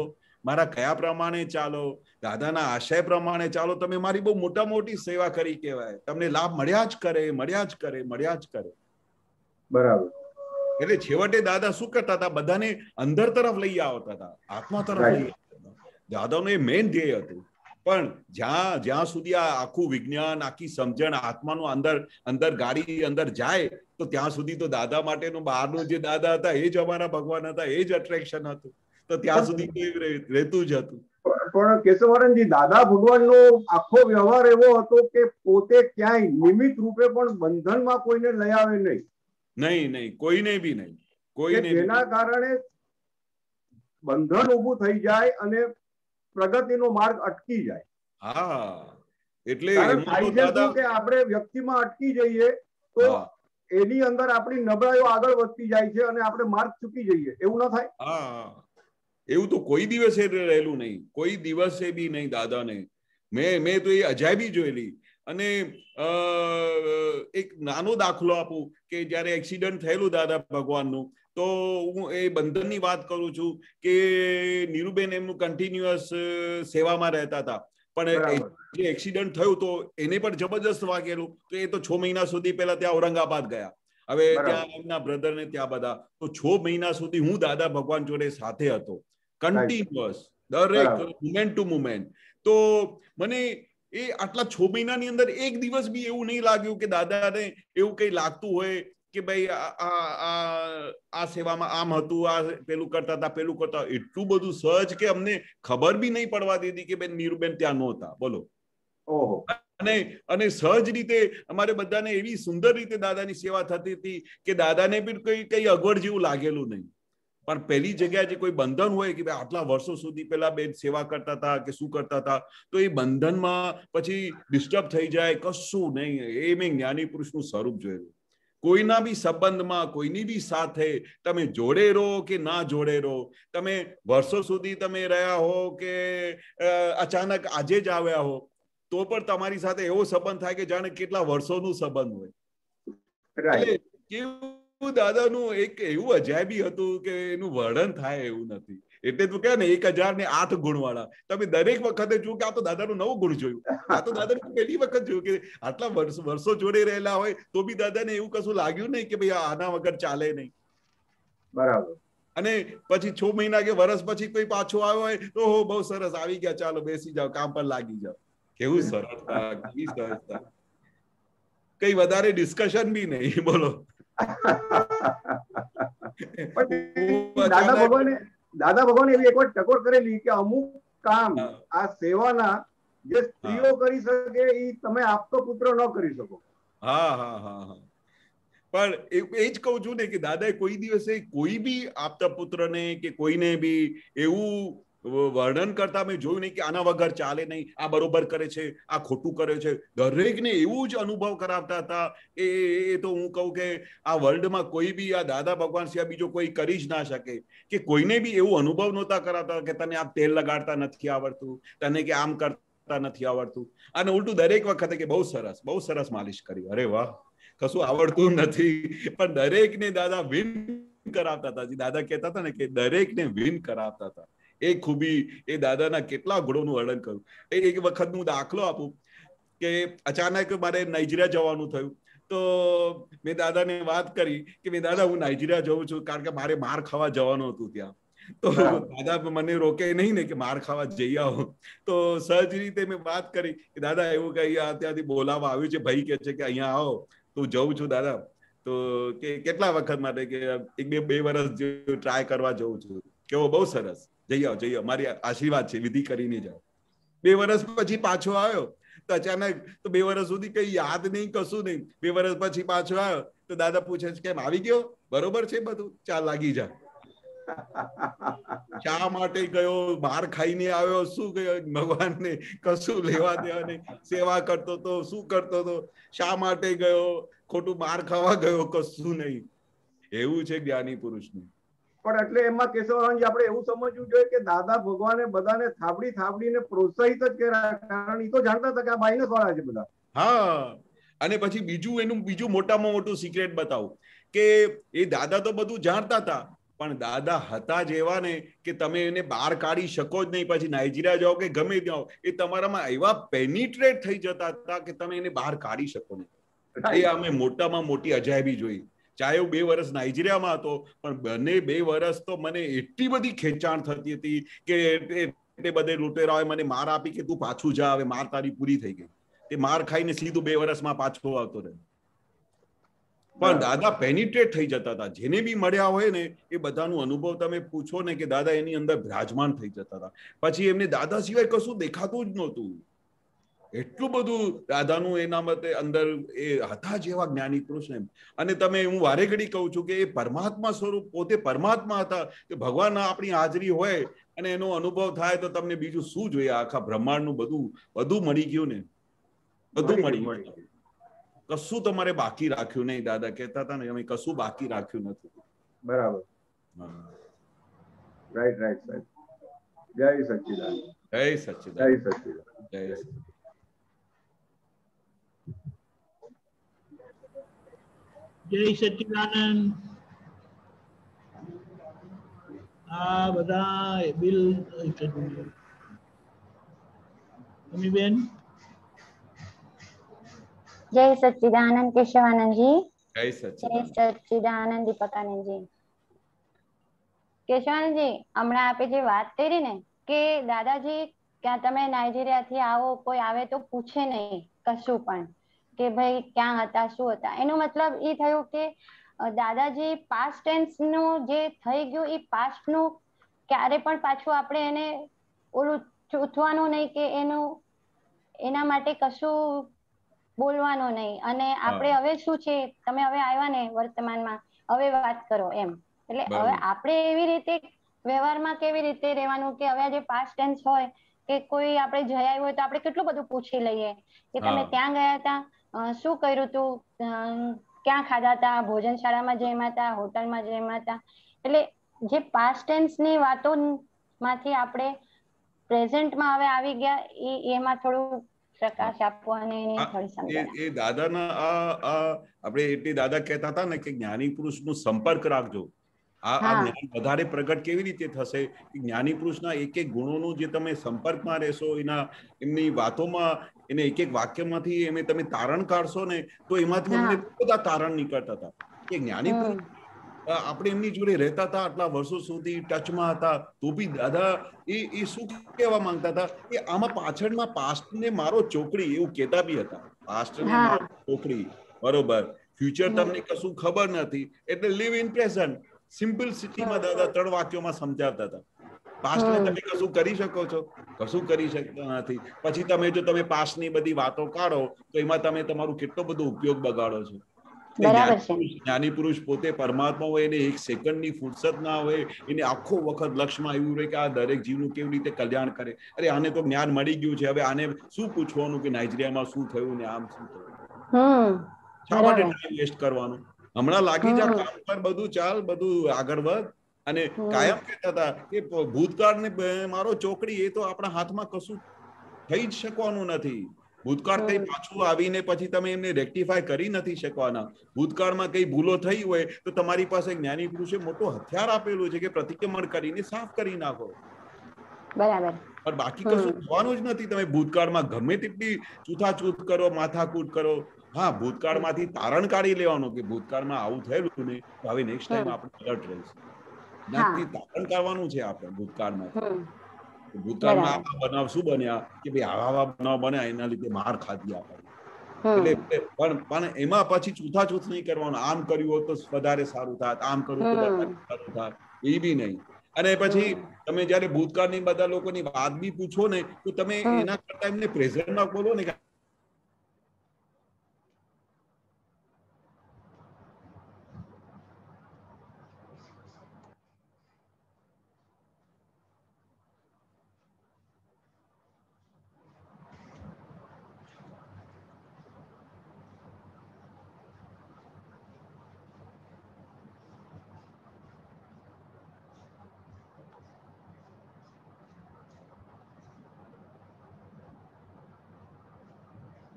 મારા કયા પ્રમાણે ચાલો, દાદાના આશય પ્રમાણે ચાલો, તમે મારી બહુ મોટી સેવા કરી કહેવાય. તમને લાભ મળ્યા જ કરે. બરાબર. એટલે છેવટે દાદા શું કરતા હતા, બધાને અંદર તરફ લઈ આવતા હતા, આત્મા તરફ લઈ આવતા હતા. દાદાનું એ મેઇન ધ્યેય હતું. પણ જ્યાં સુધી આ આખું વિજ્ઞાન, આખી સમજણ આત્માનું અંદર ગાડી અંદર જાય તો ત્યાં સુધી તો દાદા માટેનું બહારનું જે દાદા હતા એ જ અમારા ભગવાન હતા, એ જ અટ્રેક્શન હતું. તો ત્યાં સુધી રહેતું જ હતું. પણ કેશવાનંદજી, દાદા ભગવાનનો આખો વ્યવહાર એવો હતો કે પોતે ક્યાંય નિમિત્ત રૂપે પણ બંધનમાં કોઈને લઈ આવે નહીં. નહીં, કોઈને બી નહીં. જેના કારણે બંધન ઊભું થઈ જાય અને પ્રગતિનો માર્ગ અટકી જાય. હા, એટલે આપણે વ્યક્તિમાં અટકી જઈએ તો એની અંદર આપણી નબળાઈઓ આગળ વધતી જાય છે અને આપણે માર્ગ ચૂકી જઈએ, એવું ના થાય? હા, એવું તો કોઈ દિવસે રહેલું નહીં, કોઈ દિવસે બી નહીં દાદાને. મેં તો એ અજાયબી જોયેલી. અને એક નાનો દાખલો આપું કે જયારે એક્સિડન્ટ થયેલું દાદા ભગવાનનું, તો હું એ બંધનની વાત કરું છું કે નીરુબેન એમનું કન્ટિન્યુઅસ સેવામાં રહેતા હતા, પણ જે એક્સિડન્ટ થયું તો એને પણ જબરજસ્ત વાગેલું, તો એ તો 6 મહિના સુધી પહેલા ત્યાં ઔરંગાબાદ ગયા. હવે ત્યાં એમના બ્રધર ને ત્યાં બધા, તો 6 મહિના સુધી હું દાદા ભગવાન જોડે સાથે હતો, કન્ટિન્યુઅસ, દરેક મુમેન્ટ ટુ મુમેન્ટ. તો મને એ આટલા 6 મહિનાની અંદર એક દિવસ બી એવું નહીં લાગ્યું કે દાદાને એવું કઈ લાગતું હોય કે ભાઈ આ સેવામાં આમ હતું, આ પેલું કરતા હતા, પેલું કરતા. એટલું બધું સહજ કે અમને ખબર બી નહીં પડવા દીધી કે બેન નીરુબેન ત્યાં નહોતા. બોલો. અને સહજ રીતે અમારે બધાને એવી સુંદર રીતે દાદાની સેવા થતી હતી કે દાદાને બી કઈ અગવડ જેવું લાગેલું નહીં. પણ પહેલી જગ્યાએ જે કોઈ બંધન હોય કે ભાઈ આટલા વર્ષો સુધી પેલા બેન સેવા કરતા હતા કે શું કરતા હતા, તો એ બંધનમાં પછી ડિસ્ટર્બ થઈ જાય, કશું નહીં. એ મેં જ્ઞાની પુરુષનું સ્વરૂપ જોયેલું. કોઈના બી સંબંધમાં, કોઈની બી સાથે તમે જોડે રહો કે ના જોડે રહો, તમે વર્ષો સુધી તમે રહ્યા હો કે અચાનક આજે જ આવ્યા હો, તો પણ તમારી સાથે એવો સંબંધ થાય કે જાણે કેટલા વર્ષોનું સંબંધ હોય. દાદાનું એક એવું અજાયબી હતું કે એનું વર્ણન થાય એવું નથી. એટલે તું કહે ને 1008 ગુણ વાળા, તમે દરેક વખતે જુઓ કે આ તો દાદાનું નવું ગુણ જોયું, આ તો દાદાનું પહેલી વખત જોયું કે આટલા વર્ષો જોડે રહેલા હોય તો બી દાદાને એવું કશું લાગ્યું નહીં કે ભાઈ આના વગર ચાલે નહીં. બરાબર. અને પછી 6 મહિના કે વર્ષ પછી કોઈ પાછો આવ્યો હોય તો બહુ સરસ આવી ગયા, ચાલો બેસી જાઓ, કામ પર લાગી જાઓ. કેવું સરળતા, કેવી સહજતા, કઈ વધારે ડિસ્કશન બી નહીં. બોલો. દાદા ભગવાને એવી એક વાર ટકોર કરેલી કે અમુક કામ આ સેવાના જે સ્ત્રીઓ કરી શકે એ તમે આપતો પુત્ર ન કરી શકો. હા. પણ એ જ કહું છું ને કે દાદાએ કોઈ દિવસે કોઈ બી આપતા પુત્રને કે કોઈને બી એવું વર્ણન કરતા મેં જોયું નહીં કે આના વગર ચાલે નહીં, આ બરોબર કરે છે, આ ખોટું કરે છે. દરેકને એવું જ અનુભવ કરાવતા હતા. એ તો હું કહું કે આ વર્લ્ડમાં કોઈ બી આ દાદા ભગવાન સિવાય બીજો કોઈ કરી જ ના શકે, કે કોઈને બી એવું અનુભવ નહોતા કરાવતા કે તને આ તેલ લગાડતા નથી આવડતું, તને કે આમ કરતા નથી આવડતું. અને ઉલટું દરેક વખતે કે બહુ સરસ માલિશ કરી, અરે વાહ, કશું આવડતું નથી, પણ દરેકને દાદા વિન કરાવતા હતા. દાદા કહેતા હતા ને કે દરેકને વિન કરાવતા હતા. એ ખૂબી, એ દાદાના કેટલા ગુણોનું વર્ણન કરું. એક વખત હું દાખલો આપું કે અચાનક મારે નાઇજીરિયા જવાનું થયું, તો મેં દાદાને વાત કરી કે મેં દાદા હું નાઇજીરિયા જઉં છું કારણ કે મારે માર ખાવા જવાનું હતું ત્યાં. તો દાદા મને રોકે નહીં ને કે માર ખાવા જઈ આવો. તો સહજ રીતે મેં વાત કરી કે દાદા એવું કઈ ત્યાંથી બોલાવવા આવ્યું છે, ભાઈ કે છે કે અહીંયા આવો, તો જઉં છું દાદા. તો કે કેટલા વખત માટે કે 1-2 વર્ષ ટ્રાય કરવા જઉં છું. કેવો બહુ સરસ, જઈ આવો, મારી આશીર્વાદ છે, વિધિ કરીને જાઓ. 2 વર્ષ પછી પાછો આવ્યો તો અચાનક તો 2 વર્ષ સુધી કઈ યાદ નહીં, કશું નહીં. 2 વર્ષ પછી પાછો આવ્યો તો દાદા પૂછે છે કેમ આવી ગયો, બરોબર છે બધું, ચાલ લાગી જા. શા માટે ગયો, બહાર ખાઈને આવ્યો, શું ગયો, ભગવાનને કશું લેવા દેવા નહીં, સેવા કરતો તો શું કરતો હતો, શા માટે ગયો, ખોટું બહાર ખાવા ગયો, કશું નહીં. એવું છે જ્ઞાની પુરુષનું. પણ એટલે એમાં કેશવરામજી આપણે એવું સમજવું જોઈએ કે દાદા ભગવાને બધાને થાબડીને પ્રોત્સાહિત જ કર્યા, કારણ એ તો જાણતા હતા કે આ માઇનસ વાળા છે બધા. હા. અને પછી બીજું મોટામાં મોટું સિક્રેટ બતાવું કે એ દાદા તો બધું જાણતા હતા, પણ દાદા હતા જ એવા ને કે તમે એને બહાર કાઢી શકો જ નહીં. પછી નાઇજીરિયા જાઓ કે ગમે ત્યાં, એ તમારામાં એવા પેનિટ્રેટ થઈ જતા હતા કે તમે એને બહાર કાઢી શકો નહીં. એ અમે મોટામાં મોટી અજાયબી જોઈ. ચાહે હું 2 વર્ષ નાઇજીરિયામાં હતો, પણ બંને 2 વર્ષ તો મને એટલી બધી ખેંચાણ થતી હતી કે એટલે બધે લૂંટેરાઓએ મને માર આપી કે તું પાછું જા, હવે માર તારી પૂરી થઈ ગઈ. તે માર ખાઈને સીધું 2 વર્ષમાં પાછો આવતો રહ્યો. પણ દાદા પેનિટ્રેટ થઈ જતા હતા. જેને બી મળ્યા હોય ને એ બધાનું અનુભવ તમે પૂછો ને કે દાદા એની અંદર બિરાજમાન થઈ જતા હતા. પછી એમને દાદા સિવાય કશું દેખાતું જ નહોતું. એટલું બધું દાદાનું એના મતે અંદર એ હતા જેવા જ્ઞાની પુરુષ ને. અને તમે હું વારે ઘડી કહું છું કે એ પરમાત્મા સ્વરૂપ, પોતે પરમાત્મા હતા. કે ભગવાન આપણી હાજરી હોય અને એનો અનુભવ થાય તો તમને બીજું શું જોઈએ? આખા બ્રહ્માંડનું બધું મળી ગયું ને, બધું મળી ગયું. કશું તમારે બાકી રાખ્યું નહીં. દાદા કહેતા હતા ને, અમે કશું બાકી રાખ્યું નથી. બરાબર. રાઈટ રાઈટ સાહેબ. જય સચ્ચિદાનંદ. જય સચ્ચિદાનંદ. જય સચ્ચિદાનંદ. જય જય સચ્ચિદાનંદ. આ બધા બિલ બેન. જય સચ્ચિદાનંદ કેશવાનંદજી. જય સચ્ચિદાનંદ. જય સચ્ચિદાનંદ દીપકાનંદજી. કેશવાનંદજી, હમણાં આપે જે વાત કરી ને કે દાદાજી ક્યાં તમે નાઇજીરિયા થી આવો, કોઈ આવે તો પૂછે નહીં કશું પણ કે ભાઈ ક્યાં હતા, શું હતા. એનો મતલબ એ થયું કે દાદાજી પાસ્ટ ટેન્સ નું જે થઈ ગયું એ પાસ્ટ નું ક્યારે પણ પાછું આપણે એને ઓલું ચૂથવાનું નહીં કે એના માટે કશું બોલવાનું નહીં. અને આપણે હવે શું છે, તમે હવે આવ્યા ને વર્તમાનમાં, હવે વાત કરો એમ. એટલે હવે આપણે એવી રીતે વ્યવહારમાં કેવી રીતે રહેવાનું કે હવે જે પાસ્ટ ટેન્સ હોય કે કોઈ આપણે જઈ આવ્યું હોય તો આપણે કેટલું બધું પૂછી લઈએ કે તમે ત્યાં ગયા હતા, શું કર્યું તું, ક્યાં ખાધા હતા, ભોજનશાળામાં જમ્યા હતા, હોટલમાં જમ્યા હતા. એટલે જે પાસ્ટ ટેન્સ ની વાતો માંથી આપણે પ્રેઝન્ટમાં હવે આવી ગયા, એમાં થોડું પ્રકાશ આપવો અને એની થોડી સમજણ. એ દાદાના આપણે એટલે દાદા કહેતા હતા ને કે જ્ઞાની પુરુષનો સંપર્ક રાખજો. આ જ્ઞાન વધારે પ્રગટ કેવી રીતે થશે? જ્ઞાની પુરુષના એક એક ગુણોનું જે તમે સંપર્કમાં રહેશો, એમની વાતોમાં, એને એક એક વાક્યમાંથી તમે તારણ કાઢશો ને, તો એમાંથી અમને બધા તારણ નીકળતા હતા કે જ્ઞાની પુરુષ આપણે એમની જોડે રહેતા હતા, આટલા વર્ષો સુધી ટચમાં હતા, તો બી દાદા એ શું કહેવા માંગતા હતા કે આમાં પાછળમાં પાસ્ટને મારો ચોકડી એવું કહેતા બી હતા. પાસ્ટને મારો ચોકડી, બરોબર. ફ્યુચર તમને કશું ખબર નથી, એટલે લીવ ઇન પ્રેઝન્ટ. સિમ્પલિસિટીમાં દાદા 3 વાક્યોમાં સમજાવતા હતા. પાસ્ટને તમે કશું કરી શકો છો? કશું કરી શકતા નથી. પછી તમે જો તમે પાસ્ટની બધી વાતો કાઢો તો એમાં તમે તમારું કેટલો બધો ઉપયોગ બગાડો છો. જ્ઞાની પુરુષ પોતે પરમાત્મા હોય, એને એક સેકન્ડની ફુરસત ના હોય, એને આખો વખત લક્ષ્યમાં આવ્યું રહે કે આ દરેક જીવનું કેવી રીતે કલ્યાણ કરે. અરે આને તો જ્ઞાન મળી ગયું છે, હવે આને શું પૂછવાનું કે નાઇજીરિયામાં શું થયું ને આમ શું થયું? શા માટે ટાઈમ વેસ્ટ કરવાનું? હમણાં લાગી જા કામ પર, બધું ચાલ, બધું આગળ વધ. અને કાયમ કહેતા હતા કે ભૂતકાળ ને મારો ચોકડી, એ તો આપણા હાથમાં કશું થઈ જ શકવાનું નથી. ભૂતકાળ કઈ પાછું આવીને પછી તમે એમને રેક્ટિફાય કરી નથી શકવાના. ભૂતકાળમાં કઈ ભૂલો થઈ હોય તો તમારી પાસે જ્ઞાની પુરુષે મોટો હથિયાર આપેલું છે કે પ્રતિક્રમણ કરીને સાફ કરી નાખો. બરાબર. પણ બાકી કશું થવાનું જ નથી. તમે ભૂતકાળમાં ગમે તેટલી છૂતાછૂત કરો, માથાકૂટ કરો, હા, ભૂતકાળમાંથી તારણ કાઢી લેવાનું કે ભૂતકાળમાં આવું થયેલું ને, તો હવે નેક્સ્ટ ટાઈમ આપણે એલર્ટ રહીશું. નથી તારણ કાઢવાનું છે આપણે ભૂતકાળમાં. ભૂતકાળમાં આવા બનાવ શું બન્યા કે ભાઈ આવા બનાવ બન્યા, એના લીધે માર ખાધી આપણે. એટલે પણ એમાં પછી છૂતાછૂત નહીં કરવાનું. આમ કર્યું હોત તો વધારે સારું થાત, આમ કર્યું તો વધારે સારું થાત, એ બી નહીં. અને પછી તમે જયારે ભૂતકાળની બધા લોકોની વાત બી પૂછો ને, તો તમે એના કરતા એમને પ્રેઝન્ટમાં બોલો ને.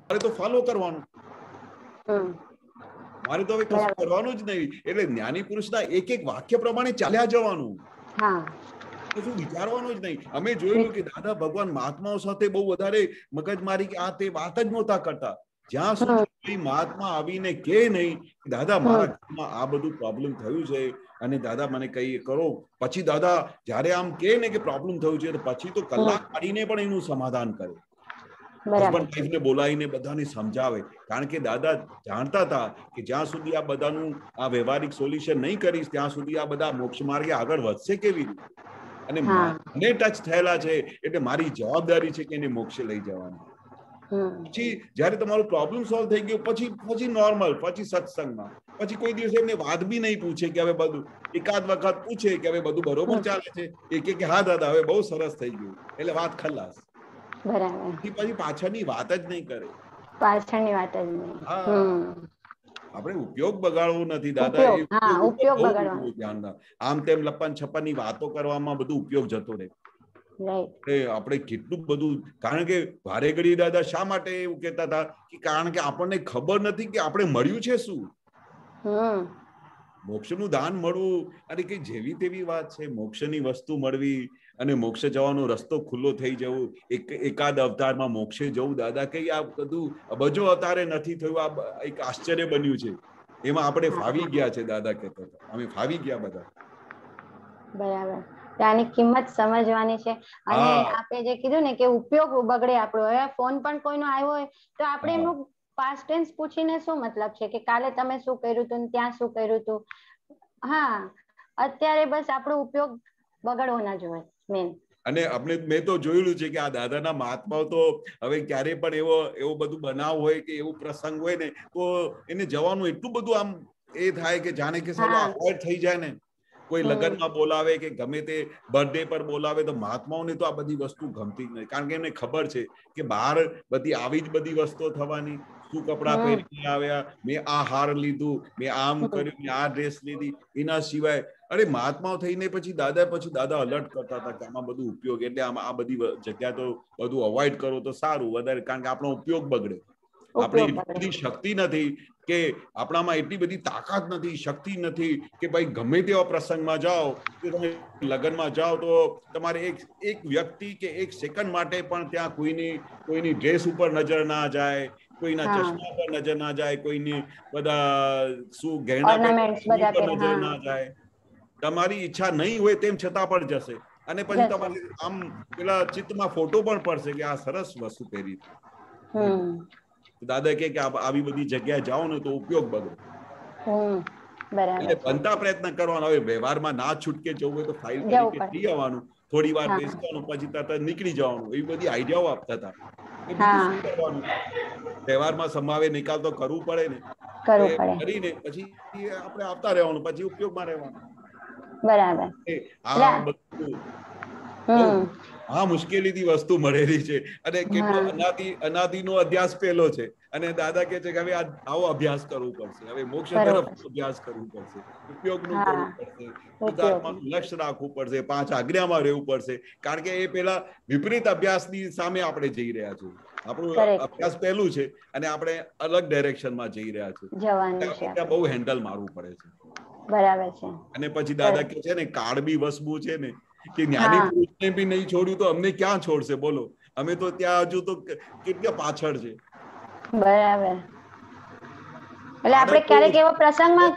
મારે તો ફોલો કરવાનું, મારે તો હવે કશું કરવાનું જ નહીં. એટલે જ્ઞાની પુરુષના એક એક વાક્ય પ્રમાણે ચાલ્યા જવાનું, કશું વિચારવાનું જ નહીં. અમે જોયેલું કે દાદા ભગવાન મહાત્માઓ સાથે બહુ વધારે મગજમારી કે આ તે વાત જ નહોતા કરતા. જ્યાં સુધી મહાત્મા આવીને કે નહીં દાદા મારા ઘરમાં આ બધું પ્રોબ્લેમ થયું છે અને દાદા મને કઈ કરો, પછી દાદા જયારે આમ કે ને કે પ્રોબ્લેમ થયું છે, પછી તો કલાક કાઢીને પણ એનું સમાધાન કરે. હસબન્ડ વાઈફને બોલાવીને બધાને સમજાવે. કારણ કે દાદા જાણતા હતા કે જ્યાં સુધી આ બધાનું આ વ્યવહારિક સોલ્યુશન નહીં કરીશ ત્યાં સુધી આ બધા મોક્ષ માર્ગે આગળ વધશે કેવી રીતે? અને મને ટચ થયેલા છે એટલે મારી જવાબદારી છે કે એને મોક્ષે લઈ જવાની. પછી જયારે તમારો પ્રોબ્લેમ સોલ્વ થઈ ગયો પછી નોર્મલ, પછી સત્સંગમાં, પછી કોઈ દિવસ એમને વાત બી નહીં પૂછે કે હવે બધું, એકાદ વખત પૂછે કે હવે બધું બરોબર ચાલે છે, કે હા દાદા હવે બહુ સરસ થઈ ગયું, એટલે વાત ખલાસ. પછી પાછળની વાત જ નહીં કરે. પાછળની વાત જ નહીં. આપણે ઉપયોગ બગાડવો નથી દાદા, ઉપયોગ બગાડવાનો ધ્યાન ના, આમ તેમ લપન છપન ની વાતો કરવામાં બધું ઉપયોગ જતો રહે. આપણે કેટલું બધું, કારણ કે ભારે ઘડી દાદા શા માટે એવું કહેતા હતા કે કારણ કે આપણને ખબર નથી કે આપણે મળ્યું છે શું. મોક્ષનું દાન મળવું અને કઈ જેવી તેવી વાત છે. મોક્ષની વસ્તુ મળવી અને મોક્ષ જવાનો રસ્તો ખુલ્લો થઈ જવું, એકાદ અવતારમાં મોક્ષે જવું દાદા, કઈ આ બધું અબજો અવતારે નથી થયું. આ એક આશ્ચર્ય બન્યું છે, એમાં આપણે ફાવી ગયા છે. દાદા કહેતા હતા અમે ફાવી ગયા બધા. બરાબર, આની કિંમત સમજવાની છે. અને આપણે જે કીધું ને કે ઉપયોગ બગડે આપણો, હવે ફોન પણ કોઈનો આવ્યો હોય તો આપણે એનું પાસ્ટ ટેન્સ પૂછીને શું મતલબ છે કે કાલે તમે શું કર્યું હતું, ત્યાં શું કર્યું હતું. હા, અત્યારે બસ આપણો ઉપયોગ બગડવો ના જોઈએ મેન. અને આપણે મેં તો જોયેલું છે કે આ દાદાના મહાત્માઓ તો હવે ક્યારે પણ એવો બધું બનાવ હોય કે એવું પ્રસંગ હોય ને તો એને જવાનું એટલું બધું આમ એ થાય કે જાણે કે અવોઇડ થઈ જાય ને. કોઈ લગ્નમાં બોલાવે કે ગમે તે બર્થડે પર બોલાવે તો મહાત્માઓને તો આ બધી વસ્તુ ગમતી જ નહીં, કારણ કે એમને ખબર છે કે બહાર બધી આવી જ બધી વસ્તુઓ થવાની. શું કપડા પહેરીને આવ્યા, મેં આ હાર લીધું, મેં આમ કર્યું, મેં આ ડ્રેસ લીધી, એના સિવાય અરે મહાત્માઓ થઈને પછી દાદા અલર્ટ કરતા હતા કે આમાં બધું ઉપયોગ, એટલે આ બધી જગ્યા તો બધું અવોઇડ કરો તો સારું વધારે, કારણ કે આપણો ઉપયોગ બગડે. આપણે એટલી બધી શક્તિ નથી કે આપણામાં એટલી બધી તાકાત નથી, શક્તિ નથી કે ભાઈ ગમે તેવા પ્રસંગમાં જાઓ કે તમે લગ્નમાં જાઓ તો તમારે એક વ્યક્તિ કે એક સેકન્ડ માટે પણ ત્યાં કોઈની ડ્રેસ ઉપર નજર ના જાય, કોઈના ચશ્મા પર નજર ના જાય, કોઈની બધા શું ગહેના પર નજર ના જાય. તમારી ઈચ્છા નહીં હોય તેમ છતાં પણ જશે, અને પછી તમારે આમ પેલા ચિત્તમાં ફોટો પણ પડશે કે આ સરસ વસ્તુ પહેરી. દાદા કે આવી બધી જગ્યાએ જાઓ ને તો ઉપયોગ બગડે. બનતા પ્રયત્ન કરવાનો. હવે વ્યવહારમાં ના છૂટકે જવું હોય તો ફાઇલ તરીકે જઈ આવવાનું, થોડી વાર બેસવાનું, પછી તરત નીકળી જવાનું, એવી બધી આઈડિયાઓ આપતા હતા. વ્યવહારમાં સમાવે નિકાલ તો કરવું પડે ને, કરીને પછી આપણે આવતા રહેવાનું, પછી ઉપયોગમાં રહેવાનું. બરાબર. આ મુશ્કેલીથી વસ્તુ મળેલી છે અને કેટલો અનાદિનો અભ્યાસ પેલો છે. અને દાદા કે છે કે હવે આવો અભ્યાસ કરવો પડશે, હવે મોક્ષ તરફ અભ્યાસ કરવું પડશે, ઉપયોગનું કરવું પડશે, શુદ્ધાત્માનું લક્ષ્ય રાખવું પડશે, 5 આજ્ઞામાં રહેવું પડશે, કારણ કે એ પેલા વિપરીત અભ્યાસની સામે આપણે જઈ રહ્યા છીએ. આપણું અભ્યાસ પહેલું છે અને આપણે અલગ ડાયરેક્શનમાં જઈ રહ્યા છીએ. બહુ હેન્ડલ મારવું પડે છે. બરાબર છે. અને પછી દાદા કે છે ને કાળ બી વસવું છે ને કે જ્ઞાની પુરુષને બી નહીં છોડ્યું તો અમને ક્યાં છોડશે બોલો. અમે તો ત્યાં હજુ તો કેટલા પાછળ છે. બરાબર. એટલે આપણે ક્યારેક એવો પ્રસંગમાં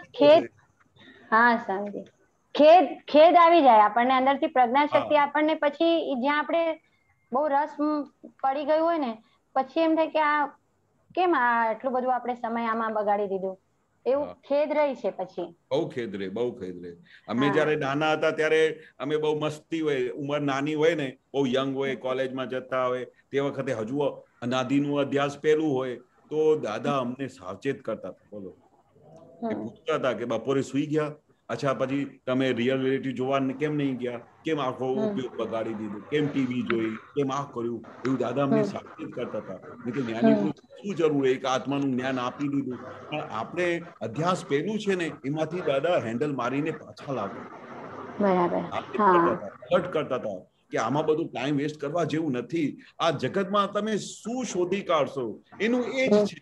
ખેદ આવી જાય આપણને અંદરથી, પ્રજ્ઞા શક્તિ આપણને પછી જ્યાં આપણે બહુ રસ પડી ગયું હોય ને પછી એમ થાય કે આ કેમ આટલું બધું આપણે સમય આમાં બગાડી દીધું, એવું ખેદ રહી છે. પછી બહુ ખેદ રહે. અમે જયારે નાના હતા ત્યારે અમે બહુ મસ્તી હોય, ઉંમર નાની હોય ને, બહુ યંગ હોય, કોલેજમાં જતા હોય તે વખતે હજુ અનાદિનું અભ્યાસ પેલું હોય તો દાદા અમને સાવચેત કરતા હતા. બોલો, એ પૂછતા હતા કે બપોરે સુઈ ગયા, અચ્છા પછી તમે રિયાલિટી જોવા કેમ નહીં ગયા, કેમ આખો ઉપયોગ બગાડી દીધો, કેમ ટીવી જોઈ, કેમ આ કર્યું, એવું દાદા અમને સાવચેત કરતા હતા. જ્ઞાની શું જરૂર, એક આત્માનું જ્ઞાન આપી દીધું, પણ આપણે અધ્યાસ પેલું છે ને એમાંથી દાદા હેન્ડલ મારીને પાછા લાવતા. અલર્ટ કરતા હતા કે આમાં બધું ટાઈમ વેસ્ટ કરવા જેવું નથી. આ જગતમાં તમે શું શોધી કાઢશો એનું એ જ છે,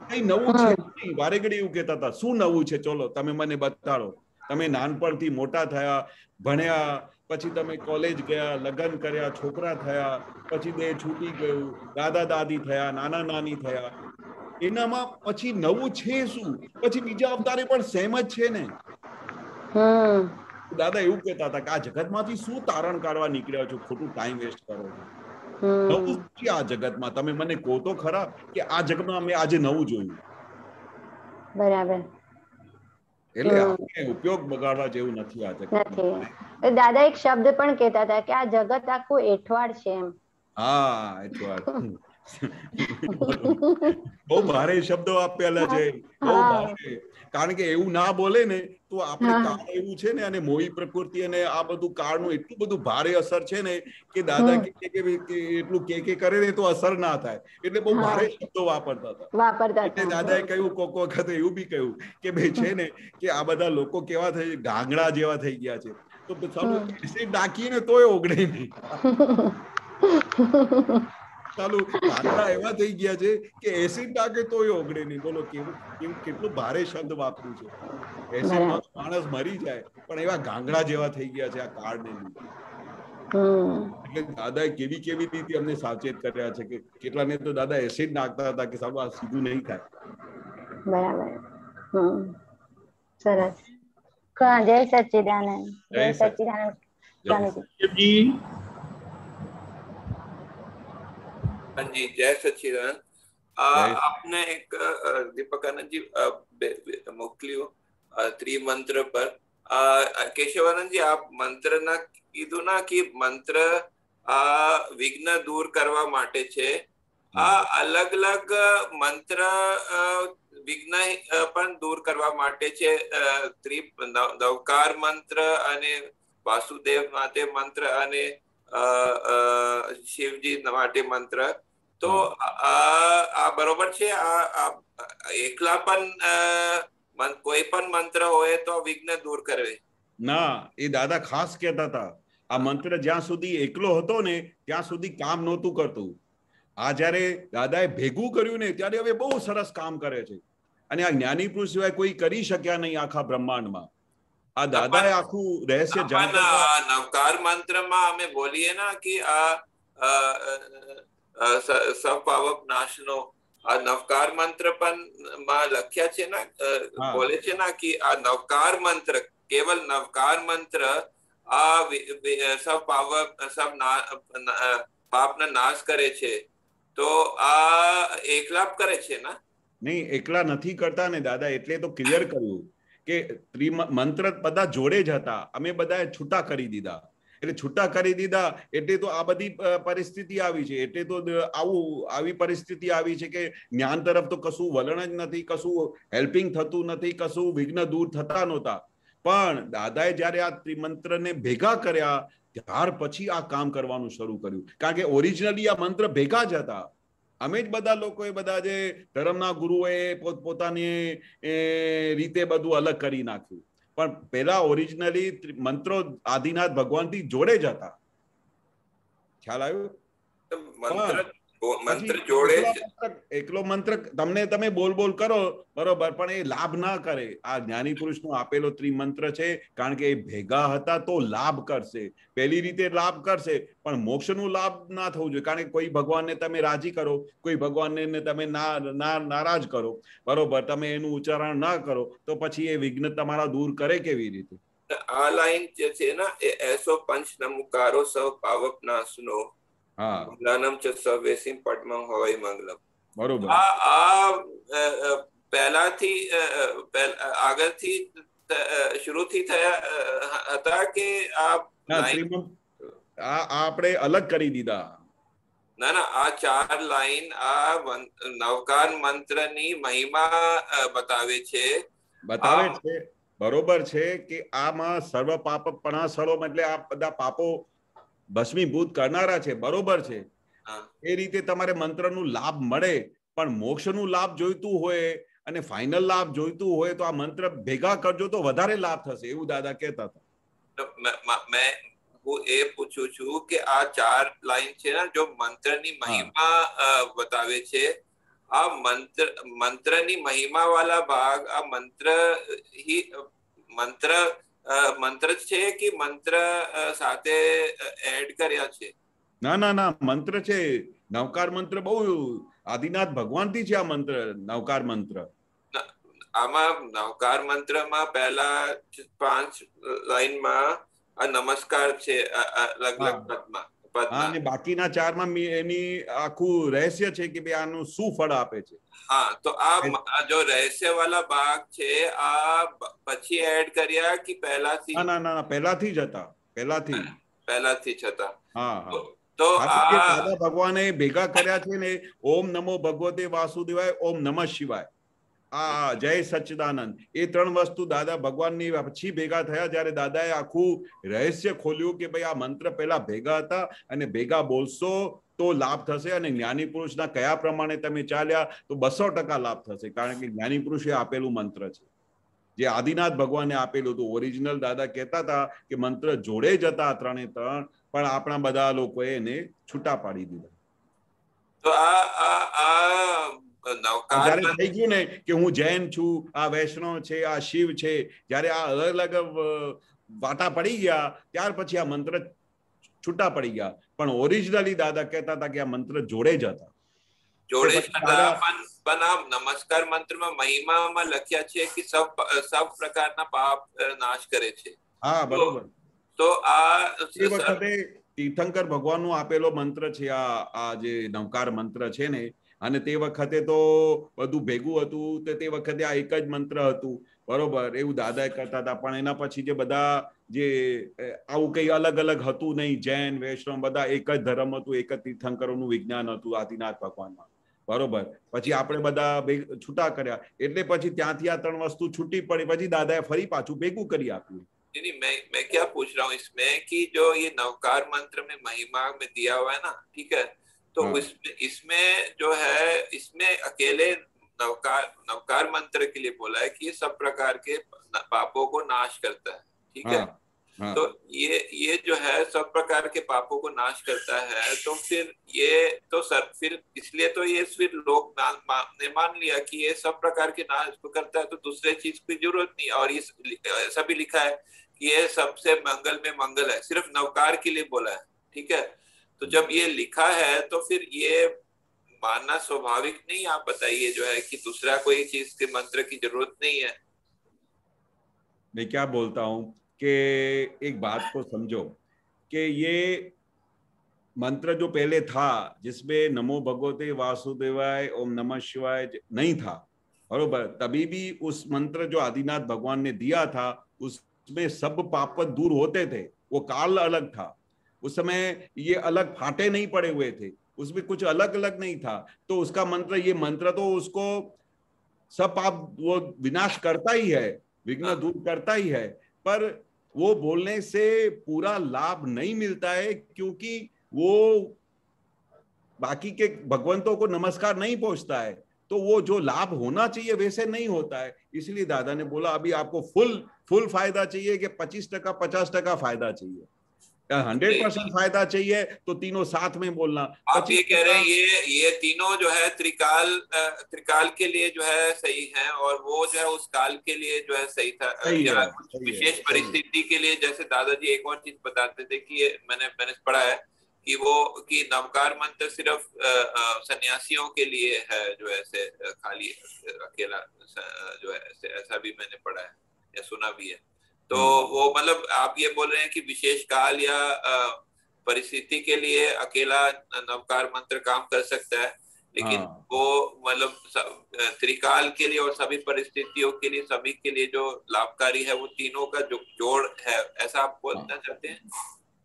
કઈ નવું છે નહીં. વારે ઘડી એવું કહેતા હતા શું નવું છે, ચલો તમે મને બતાડો. તમે નાનપણથી મોટા થયા, ભણ્યા, પછી તમે કોલેજ ગયા, લગ્ન કર્યા, છોકરા થયા, પછી દેહ છૂટી ગયું, દાદા દાદી થયા, નાના નાની થયા, એનામાં પછી નવું છે શું? પછી બીજા અવતારે પણ સેમ જ છે ને. દાદા એવું કહેતા હતા કે આ જગતમાંથી શું તારણ કાઢવા નીકળ્યા છો, ખોટું ટાઈમ વેસ્ટ કરો છો. નવું છે આ જગતમાં, તમે મને કહો તો ખરા કે આ જગતમાં અમે આજે નવું જોયું. બરાબર. એટલે આપણે ઉપયોગ બગાડવા જેવું નથી આ જગત. દાદા એક શબ્દ પણ કહેતા હતા કે આ જગત આખું એઠવાડ છે એમ. હા, એઠવાડ. બહુ ભારે શબ્દો આપેલા છે, બહુ ભારે. કારણ કે એવું ના બોલે ને તો આપણે કાળ એવું છે ને, અને મોહી પ્રકૃતિ અને આ બધું કાળનું એટલું બધું ભારે અસર છે ને કે દાદા કે એટલું કે કરે ને તો અસર ના થાય, એટલે બહુ ભારે શબ્દો વાપરતા હતા. એટલે દાદાએ કહ્યું કોક વખત એવું બી કહ્યું કે ભાઈ છે ને કે આ બધા લોકો કેવા થઈ ગાંગડા જેવા થઈ ગયા છે, તો એસિડ નાખીને તોય ઓગળે નહીં. ચાલુ ગાંગડા એવા થઈ ગયા છે કે એસિડ નાખે તોય ઓગળે નહીં. બોલો કેટલું ભારે શબ્દ વાપર્યું છે. એસિડમાં માણસ મરી જાય, પણ એવા ગાંગડા જેવા થઈ ગયા છે આ કાળને લીધે. એટલે દાદાએ કેવી કેવી રીતે અમને સાવચેત કર્યા છે કે કેટલાને તો દાદા એસિડ નાખતા હતા કે સારું આ સીધું નહીં થાય. બરાબર. સરસ. જય સચ્ચિદાનંદ. જય સચ્ચિદાનંદ. જી જય સચ્ચિદાનંદ. આપને એક દીપક આનંદજી મોકલ્યું ત્રિમંત્ર પર. કેશવાનંદજી, આપ મંત્ર ના કીધું ના કે મંત્ર આ વિઘ્ન દૂર કરવા માટે છે. આ અલગ અલગ મંત્ર વિઘ્ન પણ દૂર કરવા માટે છે. નવકાર મંત્ર અને વાસુદેવ માટે મંત્ર અને શિવજી માટે મંત્ર. તો આ બરોબર છે? આ એકલા પણ કોઈ પણ મંત્ર હોય તો વિઘ્ન દૂર કરે? ના, એ દાદા ખાસ કહેતા હતા આ મંત્ર જ્યાં સુધી એકલો હતો ને ત્યાં સુધી કામ નહોતું કરતું. આ જયારે દાદાએ ભેગું કર્યું ને ત્યારે હવે બહુ સરસ કામ કરે છે, અને આ જ્ઞાની પુરુષ સિવાય કોઈ કરી શક્યા નહીં આખા બ્રહ્માંડમાં. આ દાદાએ આખું રહસ્ય જાણ્યું. નવકાર મંત્રમાં અમે બોલીએ ના કે આ સપાવક નાશનો, આ નવકાર મંત્ર પણ માં લખ્યા છે ને, બોલે છે ના કે આ નવકાર મંત્ર, કેવલ નવકાર મંત્ર આ સબ પાપના નાશ કરે છે. તો આ એકલા કરે છે ના? નહીં, એકલા નથી કરતા ને દાદા, એટલે તો ક્લિયર કર્યું કે મંત્ર બધા જોડે જ હતા, અમે બધાએ છૂટા કરી દીધા. એટલે છૂટા કરી દીધા એટલે તો આ બધી પરિસ્થિતિ આવી છે. એટલે તો આવી પરિસ્થિતિ આવી છે કે જ્ઞાન તરફ તો કશું વલણ જ નથી, કશું હેલ્પિંગ થતું નથી, કશું વિઘ્ન દૂર થતા નહોતા. પણ દાદાએ જયારે આ ત્રિમંત્રને ભેગા કર્યા ત્યાર પછી આ કામ કરવાનું શરૂ કર્યું. કારણ કે ઓરિજિનલી આ મંત્ર ભેગા જ હતા. અમે જ બધા લોકોએ, બધા જે ધર્મના ગુરુઓએ પોતપોતાની રીતે બધું અલગ કરી નાખ્યું. પણ પેલા ઓરિજિનલી મંત્રો આદિનાથ ભગવાન થી જોડે જ હતા. ખ્યાલ આવ્યો? મંત્ર જોડે એકલો મંત્ર તમે બોલ કરો બરોબર, પણ એ લાભ ના કરે. આ જ્ઞાની પુરુષ નો આપેલો ત્રિમંત્ર છે, કારણ કે એ ભેગા હતા તો લાભ કરશે. પહેલી રીતે લાભ કરશે, પણ મોક્ષ નું લાભ ના થવું જોઈએ. કારણ કે કોઈ ભગવાનને તમે રાજી કરો, કોઈ ભગવાનને તમે નારાજ કરો, બરોબર, તમે એનું ઉચ્ચારણ ના કરો તો પછી એ વિઘ્ન તમારા દૂર કરે કેવી રીતે? આ લાઈન જે છે ને એ એસો પંચ નમુકારો સૌ પાવક નાશનો મંગલમ ચ સવેસિમ પડમં હોય મંગલમ. બરોબર. આ પહેલાથી આગળથી શરૂથી થયા હતા કે આપણે અલગ કરી દીધા? ના ના, આ ચાર લાઈન આ નવકાર મંત્રની મહિમા બતાવે છે. બરોબર છે કે આમાં સર્વ પાપપણાસળો એટલે આ બધા પાપો ભસ્મીભૂત કરનારા છે. બરોબર છે, એ રીતે તમારે મંત્રનું લાભ મળે. પણ મોક્ષનું લાભ જોઈતું હોય અને ફાઇનલ લાભ જોઈતું હોય તો આ મંત્ર ભેગા કરજો તો વધારે લાભ થશે, એવું દાદા કહેતા હતા. મેં હું એ પૂછું છું કે આ ચાર લાઈન છે ને જો મંત્રની મહિમા બતાવે છે, આ મંત્રની મહિમા વાળા ભાગ આ મંત્ર છે કે મંત્ર સાથે એડ કર્યા છે? ના, મંત્ર છે. નવકાર મંત્ર બહુ આદિનાથ ભગવાન થી છે આ મંત્ર, નવકાર મંત્ર. આમાં નવકાર મંત્રમાં પહેલા 5 લાઈનમાં આ નમસ્કાર છે અલગ અલગ પદમાં. અને બાકીના 4માં એની આખું રહસ્ય છે કે ભાઈ આનું શું ફળ આપે છે. હા, તો આ જો રહસ્ય વાળા ભાગ છે આ પછી એડ કર્યા કે પહેલાથી? ના, પહેલાથી જ હતા. પહેલાથી જ હતા. હા, તો દાદા ભગવાને ભેગા કર્યા છે ને, ઓમ નમો ભગવતે વાસુદેવાય, ઓમ નમઃ શિવાય, આ જય સચ્ચિદાનંદ, એ ત્રણ વસ્તુ દાદા ભગવાનની પછી ભેગા થયા. જ્યારે દાદાએ આખું રહસ્ય ખોલ્યું કે ભાઈ આ મંત્ર પહેલા ભેગા હતા અને ભેગા બોલશો તો લાભ થશે, અને જ્ઞાની પુરુષના કયા પ્રમાણે તમે ચાલ્યા તો 200% લાભ થશે. કારણ કે જ્ઞાની પુરુષે આપેલું મંત્ર છે, જે આદિનાથ ભગવાને આપેલું હતું. ઓરિજિનલ દાદા કહેતા હતા કે મંત્ર જોડે જ હતા ત્રણે ત્રણ, પણ આપણા બધા લોકોએ એને છૂટા પાડી દીધા. તો જયારે થઈ ગયું ને કે હું જૈન છું, આ વૈષ્ણવ છે, આ શિવ છે, જયારે આ અલગ અલગ વાટા પડી ગયા ત્યાર પછી આ મંત્ર છૂટા પડી ગયા. પણ ઓરિજિનલી દાદા કહેતા હતા કે આ મંત્ર જોડે જ હતા. જોડે જ હતા. પણ આ નમસ્કાર મંત્રમાં મહિમામાં લખ્યા છે કે સબ પ્રકારના પાપ નાશ કરે છે. હા, બરોબર. તો આ એ વખતે તીર્થંકર ભગવાનનો આપેલો મંત્ર છે આ જે નવકાર મંત્ર છે ને, અને તે વખતે તો બધું ભેગું હતું, તે વખતે આ એક જ મંત્ર હતું, બરોબર, એવું દાદાએ કરતા હતા. પણ એના પછી જે બધા જે આવું કઈ અલગ અલગ હતું નહીં, જૈન વૈષ્ણવ બધા એક જ ધર્મ હતું, એક જ તીર્થંકરોનું વિજ્ઞાન હતું આદિનાથ ભગવાનમાં, બરોબર. પછી આપણે બધા છૂટા કર્યા, એટલે પછી ત્યાંથી આ ત્રણ વસ્તુ છૂટી પડી, પછી દાદાએ ફરી પાછું ભેગું કરી આપ્યું. नहीं मैं क्या पूछ रहा हूँ इसमें कि जो ये नवकार मंत्र में महिमा में दिया हुआ है ना, ठीक है, तो इसमें जो है इसमें अकेले नवकार मंत्र के लिए बोला है कि ये सब प्रकार के पापों को नाश करता है, ठीक है। तो ये जो है सब प्रकार के पापों को नाश करता है, तो फिर ये तो फिर इसलिए तो ये फिर लोग ने मान लिया कि ये सब प्रकार के नाश को करता है, तो दूसरे चीज की जरूरत नहीं। और ये ऐसा भी लिखा है कि ये सबसे मंगल में मंगल है, सिर्फ नवकार के लिए बोला है, ठीक है। तो जब ये लिखा है तो फिर ये मानना स्वाभाविक नहीं? आप बताइए जो है कि दूसरा कोई चीज के मंत्र की जरूरत नहीं है। मैं क्या बोलता हूँ कि एक बात को समझो कि ये मंत्र जो पहले था जिसमें नमो भगवते वासुदेवाय ओम नमः शिवाय नहीं था, बरोबर, तभी भी उस मंत्र जो आदिनाथ भगवान ने दिया था उसमें सब पाप दूर होते थे। वो काल अलग था, उस समय ये अलग फाटे नहीं पड़े हुए थे, उसमें कुछ अलग अलग नहीं था। तो उसका मंत्र, ये मंत्र तो उसको सब पाप वो विनाश करता ही है, विघ्न दूर करता ही है, पर वो बोलने से पूरा लाभ नहीं मिलता है, क्योंकि वो बाकी के भगवंतों को नमस्कार नहीं पहुंचता है, तो वो जो लाभ होना चाहिए वैसे नहीं होता है। इसलिए दादा ने बोला अभी आपको फुल फायदा चाहिए कि 25% 50% फायदा चाहिए, 100% फायदा चाहिए तो तीनों साथ में बोलना। आप ये कह रहे हैं ये तीनों जो है त्रिकाल के लिए जो है सही है, और वो जो है उस काल के लिए जो है सही था, या विशेष परिस्थिति के लिए। जैसे दादाजी एक और चीज बताते थे कि ये मैंने पढ़ा है कि नवकार मंत्र सिर्फ सन्यासियों के लिए है, जो ऐसे खाली अकेला जो है ऐसा भी मैंने पढ़ा है या सुना भी है। तो वो मतलब आप ये बोल रहे हैं कि विशेष काल या परिस्थिति के लिए अकेला नवकार मंत्र काम कर सकता है, लेकिन वो मतलब त्रिकाल के लिए और सभी परिस्थितियों के लिए, सभी के लिए जो लाभकारी है वो तीनों का जो जोड़ है, ऐसा आप बोलना चाहते हैं?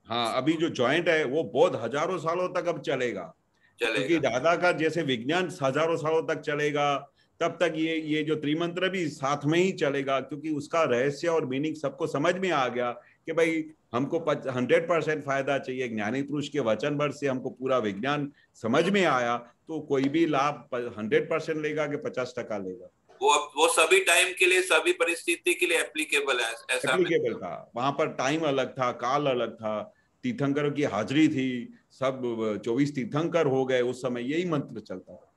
हाँ, अभी जो जॉइंट है वो बहुत हजारों सालों तक अब चलेगा, क्योंकि दादा का जैसे विज्ञान हजारों सालों तक चलेगा, तब तक ये जो त्रिमंत्र भी साथ में ही चलेगा, क्योंकि उसका रहस्य और मीनिंग सबको समझ में आ गया कि भाई हमको 100% फायदा चाहिए। ज्ञानी पुरुष के वचन वर्ष से हमको पूरा विज्ञान समझ में आया, तो कोई भी लाभ 100% लेगा कि 50% लेगा, वो सभी टाइम के लिए, सभी परिस्थिति के लिए एप्लीकेबल है, ऐसा एप्लीकेबल था। वहां पर टाइम अलग था, काल अलग था, तीर्थंकरों की हाजिरी थी, सब 24 तीर्थंकर हो गए, उस समय यही मंत्र चलता था।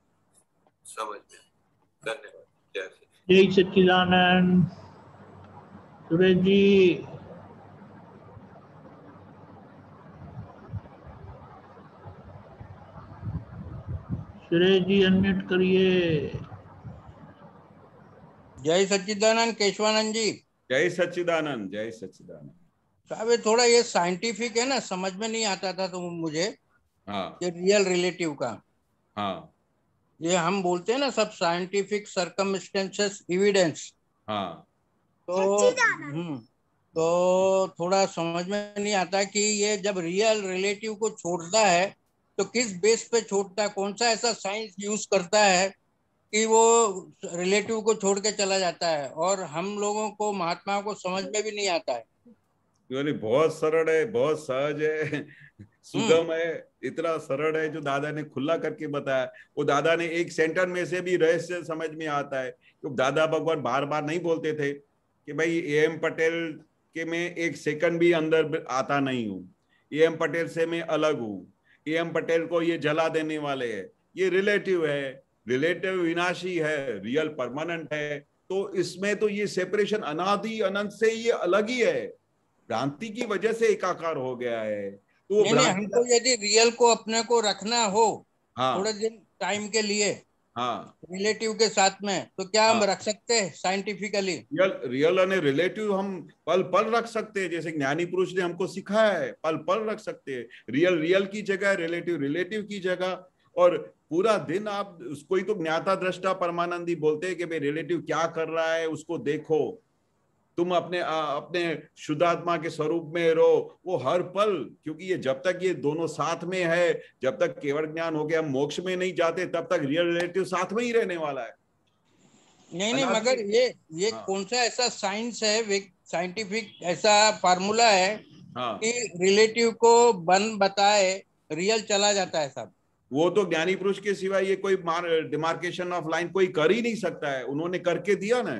समझ में। धन्यवाद। जय सच्चिदानंद। सुरेश जी, अनम्यूट करिए। जय सच्चिदानंद केशवानंद जी। जय सच्चिदानंद, जय सच्चिदानंद। साहब थोड़ा ये साइंटिफिक है ना, समझ में नहीं आता था तो मुझे, ये रियल रिलेटिव का, ये हम बोलते हैं ना सब साइंटिफिक सर्कमस्टेंसेस एविडेंस, तो तो थोड़ा समझ में नहीं आता कि ये जब रियल रिलेटिव को छोड़ता है तो किस बेस पे छोड़ता है, कौन सा ऐसा साइंस यूज करता है कि वो रिलेटिव को छोड़ के चला जाता है, और हम लोगों को महात्माओं को समझ में भी नहीं आता है। बहुत सरल है, बहुत सहज है, सुगम है, इतना सरल है जो दादा ने खुला करके बताया। वो दादा ने एक सेंटर में से भी रहस्य समझ में आता है। तो दादा भगवान बार बार नहीं बोलते थे कि भाई AM पटेल के मैं एक सेकंड भी अंदर आता नहीं हूँ, AM पटेल से मैं अलग हूँ, AM पटेल को ये जला देने वाले है, ये रिलेटिव है, रिलेटिव विनाशी है, रियल परमानेंट है। तो इसमें तो ये सेपरेशन अनादि अनंत से ये अलग ही है, भ्रांति की वजह से एकाकार हो गया है। तो नहीं, हमको यदि रियल को अपने को रखना हो थोड़े दिन टाइम के लिए रिलेटिव के साथ में, तो क्या हम रख सकते हैं साइंटिफिकली? रियल और रिलेटिव हम पल पल रख सकते हैं, जैसे ज्ञानी पुरुष ने हमको सिखाया है, पल पल रख सकते हैं। रियल रियल की जगह, रिलेटिव रिलेटिव की जगह। और पूरा दिन आप उसको ही तो ज्ञाता दृष्टा परमानंदी बोलते हैं कि भाई रिलेटिव क्या कर रहा है उसको देखो, तुम अपने अपने शुद्धात्मा के स्वरूप में रहो, वो हर पल। क्योंकि ये जब तक ये दोनों साथ में है, जब तक केवल ज्ञान हो गया हम मोक्ष में नहीं जाते, तब तक रियल रिलेटिव साथ में ही रहने वाला है। नहीं, मगर ये कौन सा ऐसा साइंस है, साइंटिफिक ऐसा फार्मूला है कि रिलेटिव को बन बताए रियल चला जाता है सब? वो तो ज्ञानी पुरुष के सिवा ये कोई डिमार्केशन ऑफ लाइन कोई कर ही नहीं सकता है। उन्होंने करके दिया ना,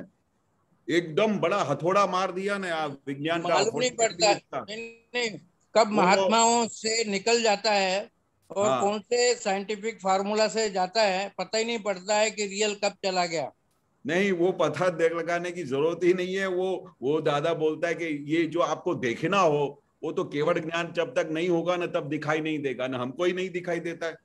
एकदम बड़ा हथौड़ा मार दिया ना आप विज्ञान का। मालूम नहीं पड़ता नहीं, कब महात्माओं से निकल जाता है और कौन से साइंटिफिक फार्मूला से जाता है, पता ही नहीं पड़ता है कि रियल कब चला गया। नहीं, वो पता देख लगाने की जरूरत ही नहीं है। वो दादा बोलता है कि ये जो आपको देखना हो वो तो केवल ज्ञान जब तक नहीं होगा ना तब दिखाई नहीं देगा ना, हमको ही नहीं दिखाई देता है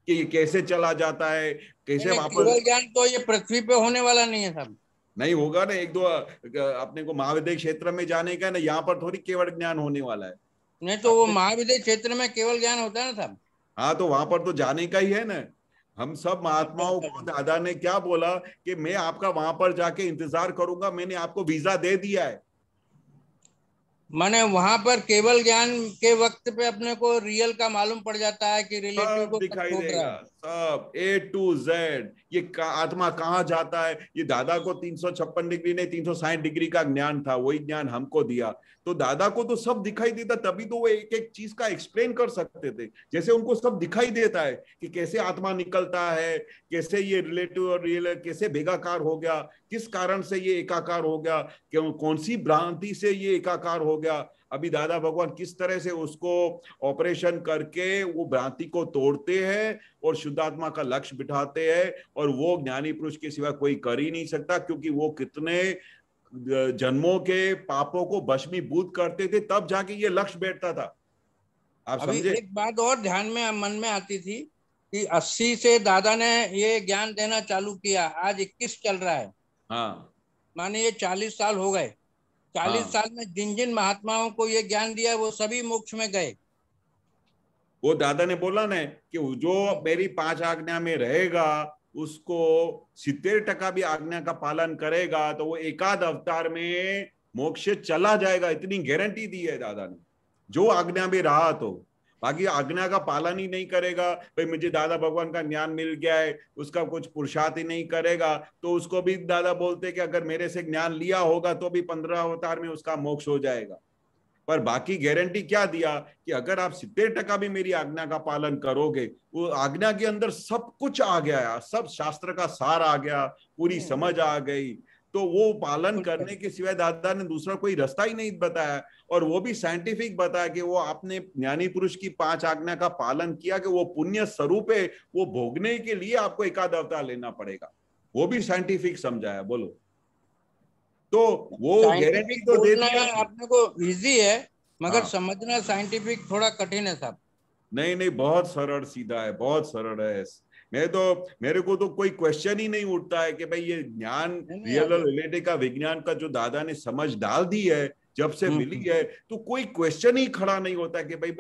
कि ये कैसे चला जाता है, कैसे वापस। केवल ज्ञान तो ये पृथ्वी पे होने वाला नहीं है, सब नहीं होगा ना। एक दो अपने को महाविद्य क्षेत्र में जाने का ना, यहाँ पर थोड़ी केवल ज्ञान होने वाला है। नहीं तो वो महाविद्य क्षेत्र में केवल ज्ञान होता है ना सब। हाँ, तो वहां पर तो जाने का ही है ना। हम सब महात्माओं को दादा ने क्या बोला कि मैं आपका वहां पर जाके इंतजार करूंगा, मैंने आपको वीजा दे दिया है। माने वहां पर केवल ज्ञान के वक्त पे अपने को रियल का मालूम पड़ जाता है कि रिलेटिव को दिखाई देगा सब A to Z। ये आत्मा कहाँ जाता है, ये दादा को 356 डिग्री नहीं 360 डिग्री का ज्ञान था, वही ज्ञान हमको दिया। तो दादा को तो सब दिखाई देता, तभी तो वो एक एक चीज का एक्सप्लेन कर सकते थे। जैसे उनको सब दिखाई देता है कि कैसे आत्मा निकलता है, कैसे ये रिलेटिव और रियल कैसे भेगाकार हो गया, किस कारण से ये एकाकार हो गया, कौन सी भ्रांति से ये एकाकार हो गया। अभी दादा भगवान किस तरह से उसको ऑपरेशन करके वो भ्रांति को तोड़ते हैं और शुद्धात्मा का लक्ष्य बिठाते हैं। और वो ज्ञानी पुरुष के सिवा कोई कर ही नहीं सकता, क्योंकि वो कितने जन्मों के पापों को भस्मीभूत करते थे, तब जाके ये लक्ष्य बैठता था। आप समझे? एक बात और ध्यान में मन में आती थी कि 80 से दादा ने ये ज्ञान देना चालू किया, आज 21 चल रहा है। हाँ, माने ये 40 साल हो गए। 40 साल में जिन जिन महात्माओं को ये ज्ञान दिया वो सभी मोक्ष में गए। वो दादा ने बोला ना कि जो मेरी 5 आज्ञा में रहेगा उसको 70% भी आज्ञा का पालन करेगा तो वो एकाध अवतार में मोक्ष चला जाएगा, इतनी गारंटी दी है दादा ने। जो आज्ञा में रहा तो बाकी आज्ञा का पालन ही नहीं करेगा, भाई मुझे दादा भगवान का ज्ञान मिल गया है, उसका कुछ पुरुषार्थ ही नहीं करेगा, तो उसको भी दादा बोलते कि अगर मेरे से ज्ञान लिया होगा तो भी 15 अवतार में उसका मोक्ष हो जाएगा। पर बाकी गारंटी क्या दिया कि अगर आप 70% भी मेरी आज्ञा का पालन करोगे, वो आज्ञा के अंदर सब कुछ आ गया, सब शास्त्र का सार आ गया, पूरी समझ आ गई, तो वो पालन करने के सिवाय दादा ने दूसरा कोई रास्ता ही नहीं बताया। और वो भी साइंटिफिक बताया कि वो आपने ज्ञानी पुरुष की 5 आज्ञा का पालन किया कि वो पुण्य स्वरूप है, वो भोगने के लिए आपको एकाध अवतार लेना पड़ेगा, वो भी साइंटिफिक समझाया। बोलो, तो वो गारंटी तो देना अपने को इजी है, मगर समझना साइंटिफिक थोड़ा कठिन है साहब। नहीं, बहुत सरल सीधा है, बहुत सरल है। मेरे को तो कोई क्वेश्चन ही नहीं उठता है कि भाई ये ज्ञान रियल और रिलेटिव का विज्ञान का जो दादा ने समझ डाल दी है जब से मिली है, तो कोई क्वेश्चन ही खड़ा नहीं होता कि भाई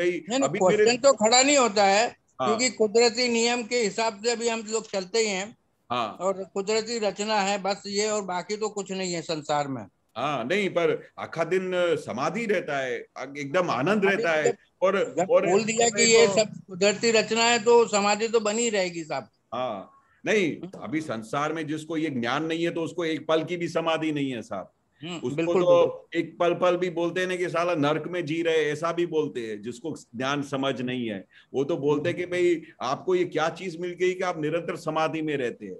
अभी क्वेश्चन तो खड़ा नहीं होता है, क्योंकि कुदरती नियम के हिसाब से भी हम लोग चलते ही हैं। और कुदरती रचना है बस ये, और बाकी तो कुछ नहीं है संसार में। हाँ नहीं, पर आखा दिन समाधि रहता है, एकदम आनंद रहता है। और बोल दिया कि ये सब कुदरती रचना है तो समाधि तो बनी रहेगी साहब। हाँ नहीं, अभी संसार में जिसको ये ज्ञान नहीं है तो उसको एक पल की भी समाधि नहीं है साहब। उसको बिल्कुल, तो बिल्कुल। एक पल भी बोलते हैं ना कि साला नरक में जी रहे, ऐसा भी बोलते हैं जिसको ज्ञान समझ नहीं है। वो तो बोलते हैं कि भाई आपको ये क्या चीज मिल गई कि आप निरंतर समाधि में रहते हैं।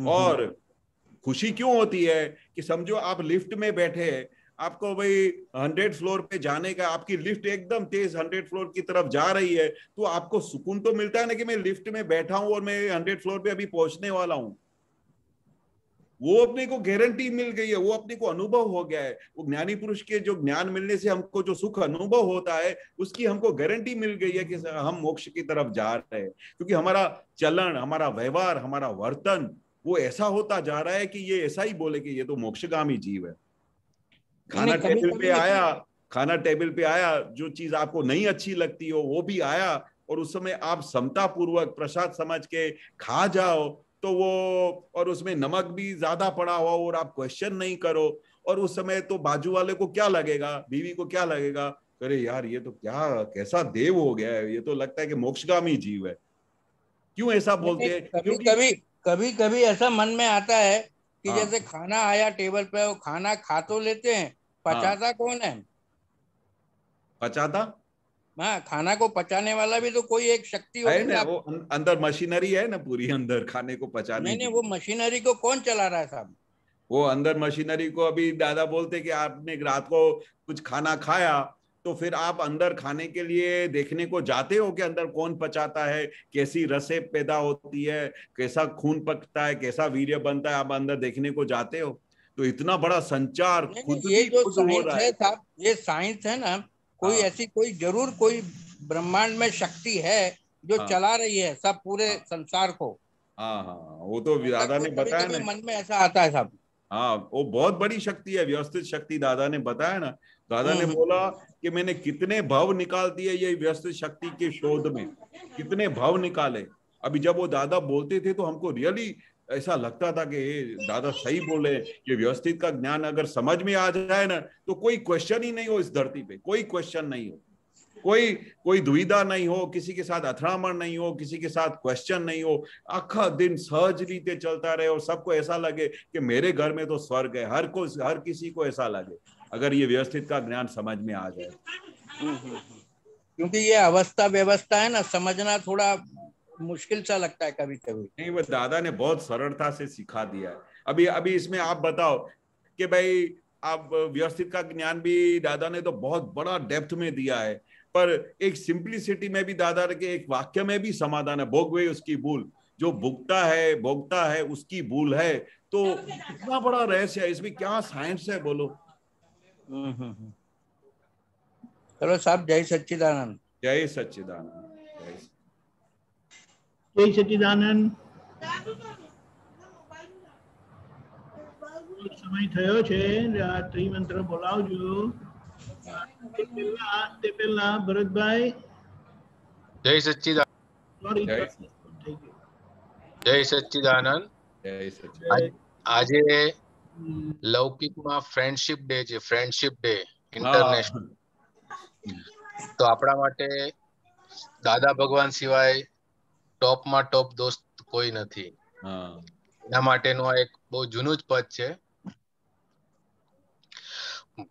और खुशी क्यों होती है कि समझो आप लिफ्ट में बैठे हैं, आपको भाई 100 फ्लोर पे जाने का, आपकी लिफ्ट एकदम तेज 100 फ्लोर की तरफ जा रही है, तो आपको सुकून तो मिलता है ना कि मैं लिफ्ट में बैठा हूं और मैं 100 फ्लोर पे अभी पहुंचने वाला हूं। वो अपने को गारंटी मिल गई है, वो अपने को अनुभव हो गया है। वो ज्ञानी पुरुष के जो ज्ञान मिलने से हमको जो सुख अनुभव होता है, उसकी हमको गारंटी मिल गई है कि हम मोक्ष की तरफ जा रहे हैं। क्योंकि हमारा चलन, हमारा व्यवहार, हमारा वर्तन वो ऐसा होता जा रहा है कि ये ऐसा ही बोले कि ये तो मोक्षगामी जीव है। खाना टेबल पे आया, खाना टेबल पे आया, जो चीज आपको नहीं अच्छी लगती हो वो भी आया, और उस समय आप समता पूर्वक प्रसाद समझ के खा जाओ, तो वो, और उसमें नमक भी ज्यादा पड़ा हुआ और आप क्वेश्चन नहीं करो, और उस समय तो बाजू वाले को क्या लगेगा, बीवी को क्या लगेगा, अरे यार ये तो क्या कैसा देव हो गया है, ये तो लगता है कि मोक्षगामी जीव है। क्यों ऐसा बोलते हैं? कभी कभी ऐसा मन में आता है कि जैसे खाना आया टेबल पे, वो खाना खा तो लेते हैं, पचाता कौन है? पचाता? हाँ, खाना को पचाने वाला भी तो कोई एक शक्ति है होगी ना, ना। वो अंदर मशीनरी है ना पूरी, अंदर खाने को पचाने की। नहीं, वो मशीनरी को कौन चला रहा है साहब? वो अंदर मशीनरी को अभी दादा बोलते कि आपने रात को कुछ खाना खाया, तो फिर आप अंदर खाने के लिए देखने को जाते हो कि अंदर कौन पचाता है, कैसी रसें पैदा होती है, कैसा खून पकता है, कैसा वीर्य बनता है, आप अंदर देखने को जाते हो। तो इतना बड़ा संचार खुद ये भी जो खुद हो साइंस रहा है है साहब, ये साइंस है ना, कोई ऐसी कोई जरूर कोई ब्रह्मांड में शक्ति है जो चला रही है सब पूरे संसार को। हाँ, वो तो दादा ने बताया ना, मन में ऐसा आता है साहब। हाँ वो बहुत बड़ी शक्ति है, व्यवस्थित शक्ति दादा ने बताया ना। दादा ने बोला कि मैंने कितने भव निकाल दिए ये व्यवस्थित शक्ति के शोध में, कितने भव निकाले। अभी जब वो दादा बोलते थे तो हमको रियली ऐसा लगता था कि दादा सही बोले, ये व्यवस्थित का ज्ञान अगर समझ में आ जाए ना तो कोई क्वेश्चन ही नहीं हो इस धरती पे, कोई क्वेश्चन नहीं हो, कोई दुविधा नहीं हो, किसी के साथ अथड़ामण नहीं हो, किसी के साथ क्वेश्चन नहीं हो, आखा दिन सहज रीते चलता रहे और सबको ऐसा लगे कि मेरे घर में तो स्वर्ग है। हर किसी को ऐसा लगे अगर ये व्यवस्थित का ज्ञान समझ में आ जाए। क्योंकि ये अवस्था व्यवस्था है ना, समझना थोड़ा मुश्किल सा लगता है कभी कभी। नहीं, वो दादा ने बहुत सरलता से सिखा दिया है। अभी इसमें आप बताओ कि भाई आप व्यवस्थित का ज्ञान भी दादा ने तो बहुत बड़ा डेप्थ में दिया है, पर एक सिंप्लिसिटी में भी दादा के एक वाक्य में भी समाधान है, भोगवे उसकी भूल, जो भोगता है उसकी भूल है। तो इतना बड़ा रहस्य है इसमें, क्या साइंस है बोलो। चलो साहब, जय सच्चिदानंद। जय सच्चिदानंद। जय सच्चिदानंद। સમય થયો છે, આ ત્રિમંત્ર બોલાવજો. તે પહેલા ભરતભાઈ. જય સચ્ચિદાનંદ. જય સચ્ચિદાનંદ. આજે લૌકિકમાં ફ્રેન્ડશિપ ડે છે, ફ્રેન્ડશિપ ડે ઇન્ટરનેશનલ. તો આપણા માટે દાદા ભગવાન સિવાય ટોપમાં ટોપ દોસ્ત કોઈ નથી. એના માટેનું આ એક બહુ જૂનું જ પદ છે.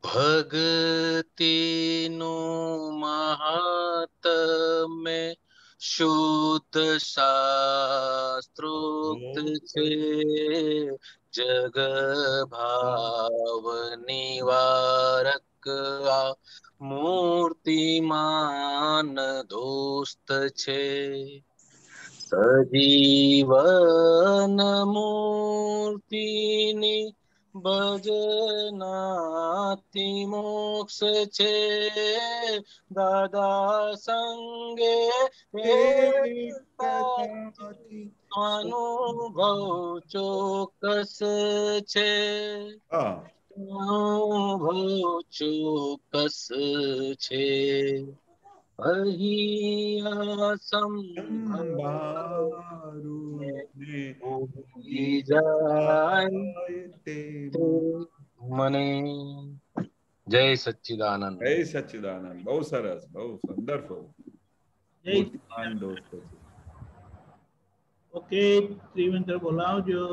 ભક્તિનું મહાત્મ્ય શુદ્ધ શાસ્ત્રોક્ત છે, જગ ભાવ નિવારક મૂર્તિમાન દોસ્ત છે. સજીવન મૂર્તિની ભજનાથી મોક્ષ છે, દાદા સંગે અનુભવ ચોક્કસ છે, અનુભવ ચોક્કસ છે. અહીંયા સંભાળું જાય મને જય સચ્ચિદાનંદ. જય સચ્ચિદાનંદ. બહુ સરસ, બહુ વન્ડરફુલ. જય દોસ્તો. ઓકે, ત્રિવેન્દ્ર બોલાવજો.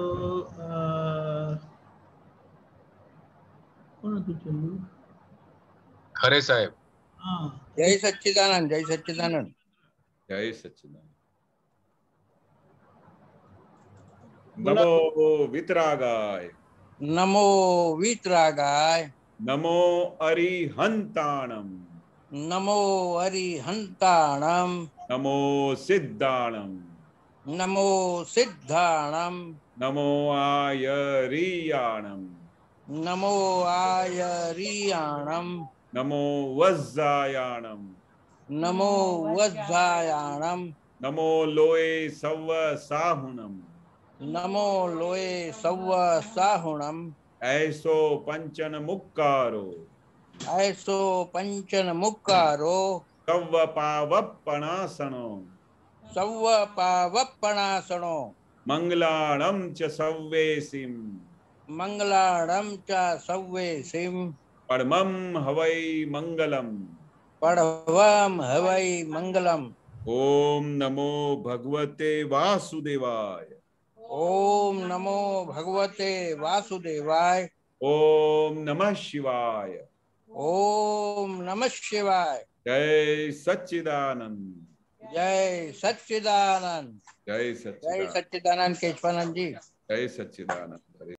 કોણ હતું છેલ્લું? ખરે સાહેબ. હા, જય સચ્ચિદાનંદ. જય સચ્ચિદાનંદ. જય સચ્ચિદાનંદ. નમો વિતરાગાય. નમો વિતરાગાય. નમો અરિહંતાણમ. નમો અરિહંતાણમ. નમો સિદ્ધાણમ. નમો સિદ્ધાણમ. નમો આયરિયાણમ. નમો આયરિયાણમ. નમો વજ્જાયાણમ. નમો વજ્જાયાણમ. નમો લોય સવ સાહુણમ. નમો લોય સવ સાહુણમ. ऐसो पंचन मुक्कारो. ऐसो पंचन मुक्कारो. सव्व पावप्पणासनो. सव्व पावप्पणासनो. मंगलाणं च सव्वेसिम. मंगलाणं च सव्वेसिम. परमं हवै मंगलम. परमं हवै मंगलम. ओम नमो भगवते वासुदेवाय. ओम नमो भगवते वासुदेवाय. ओम नमः शिवाय. ओम नमः शिवाय. जय सच्चिदानंद. जय सच्चिदानंद. जय जय सच्चिदानंद. सच्चिदानंद केशवानंद जी. जय सच्चिदानंद.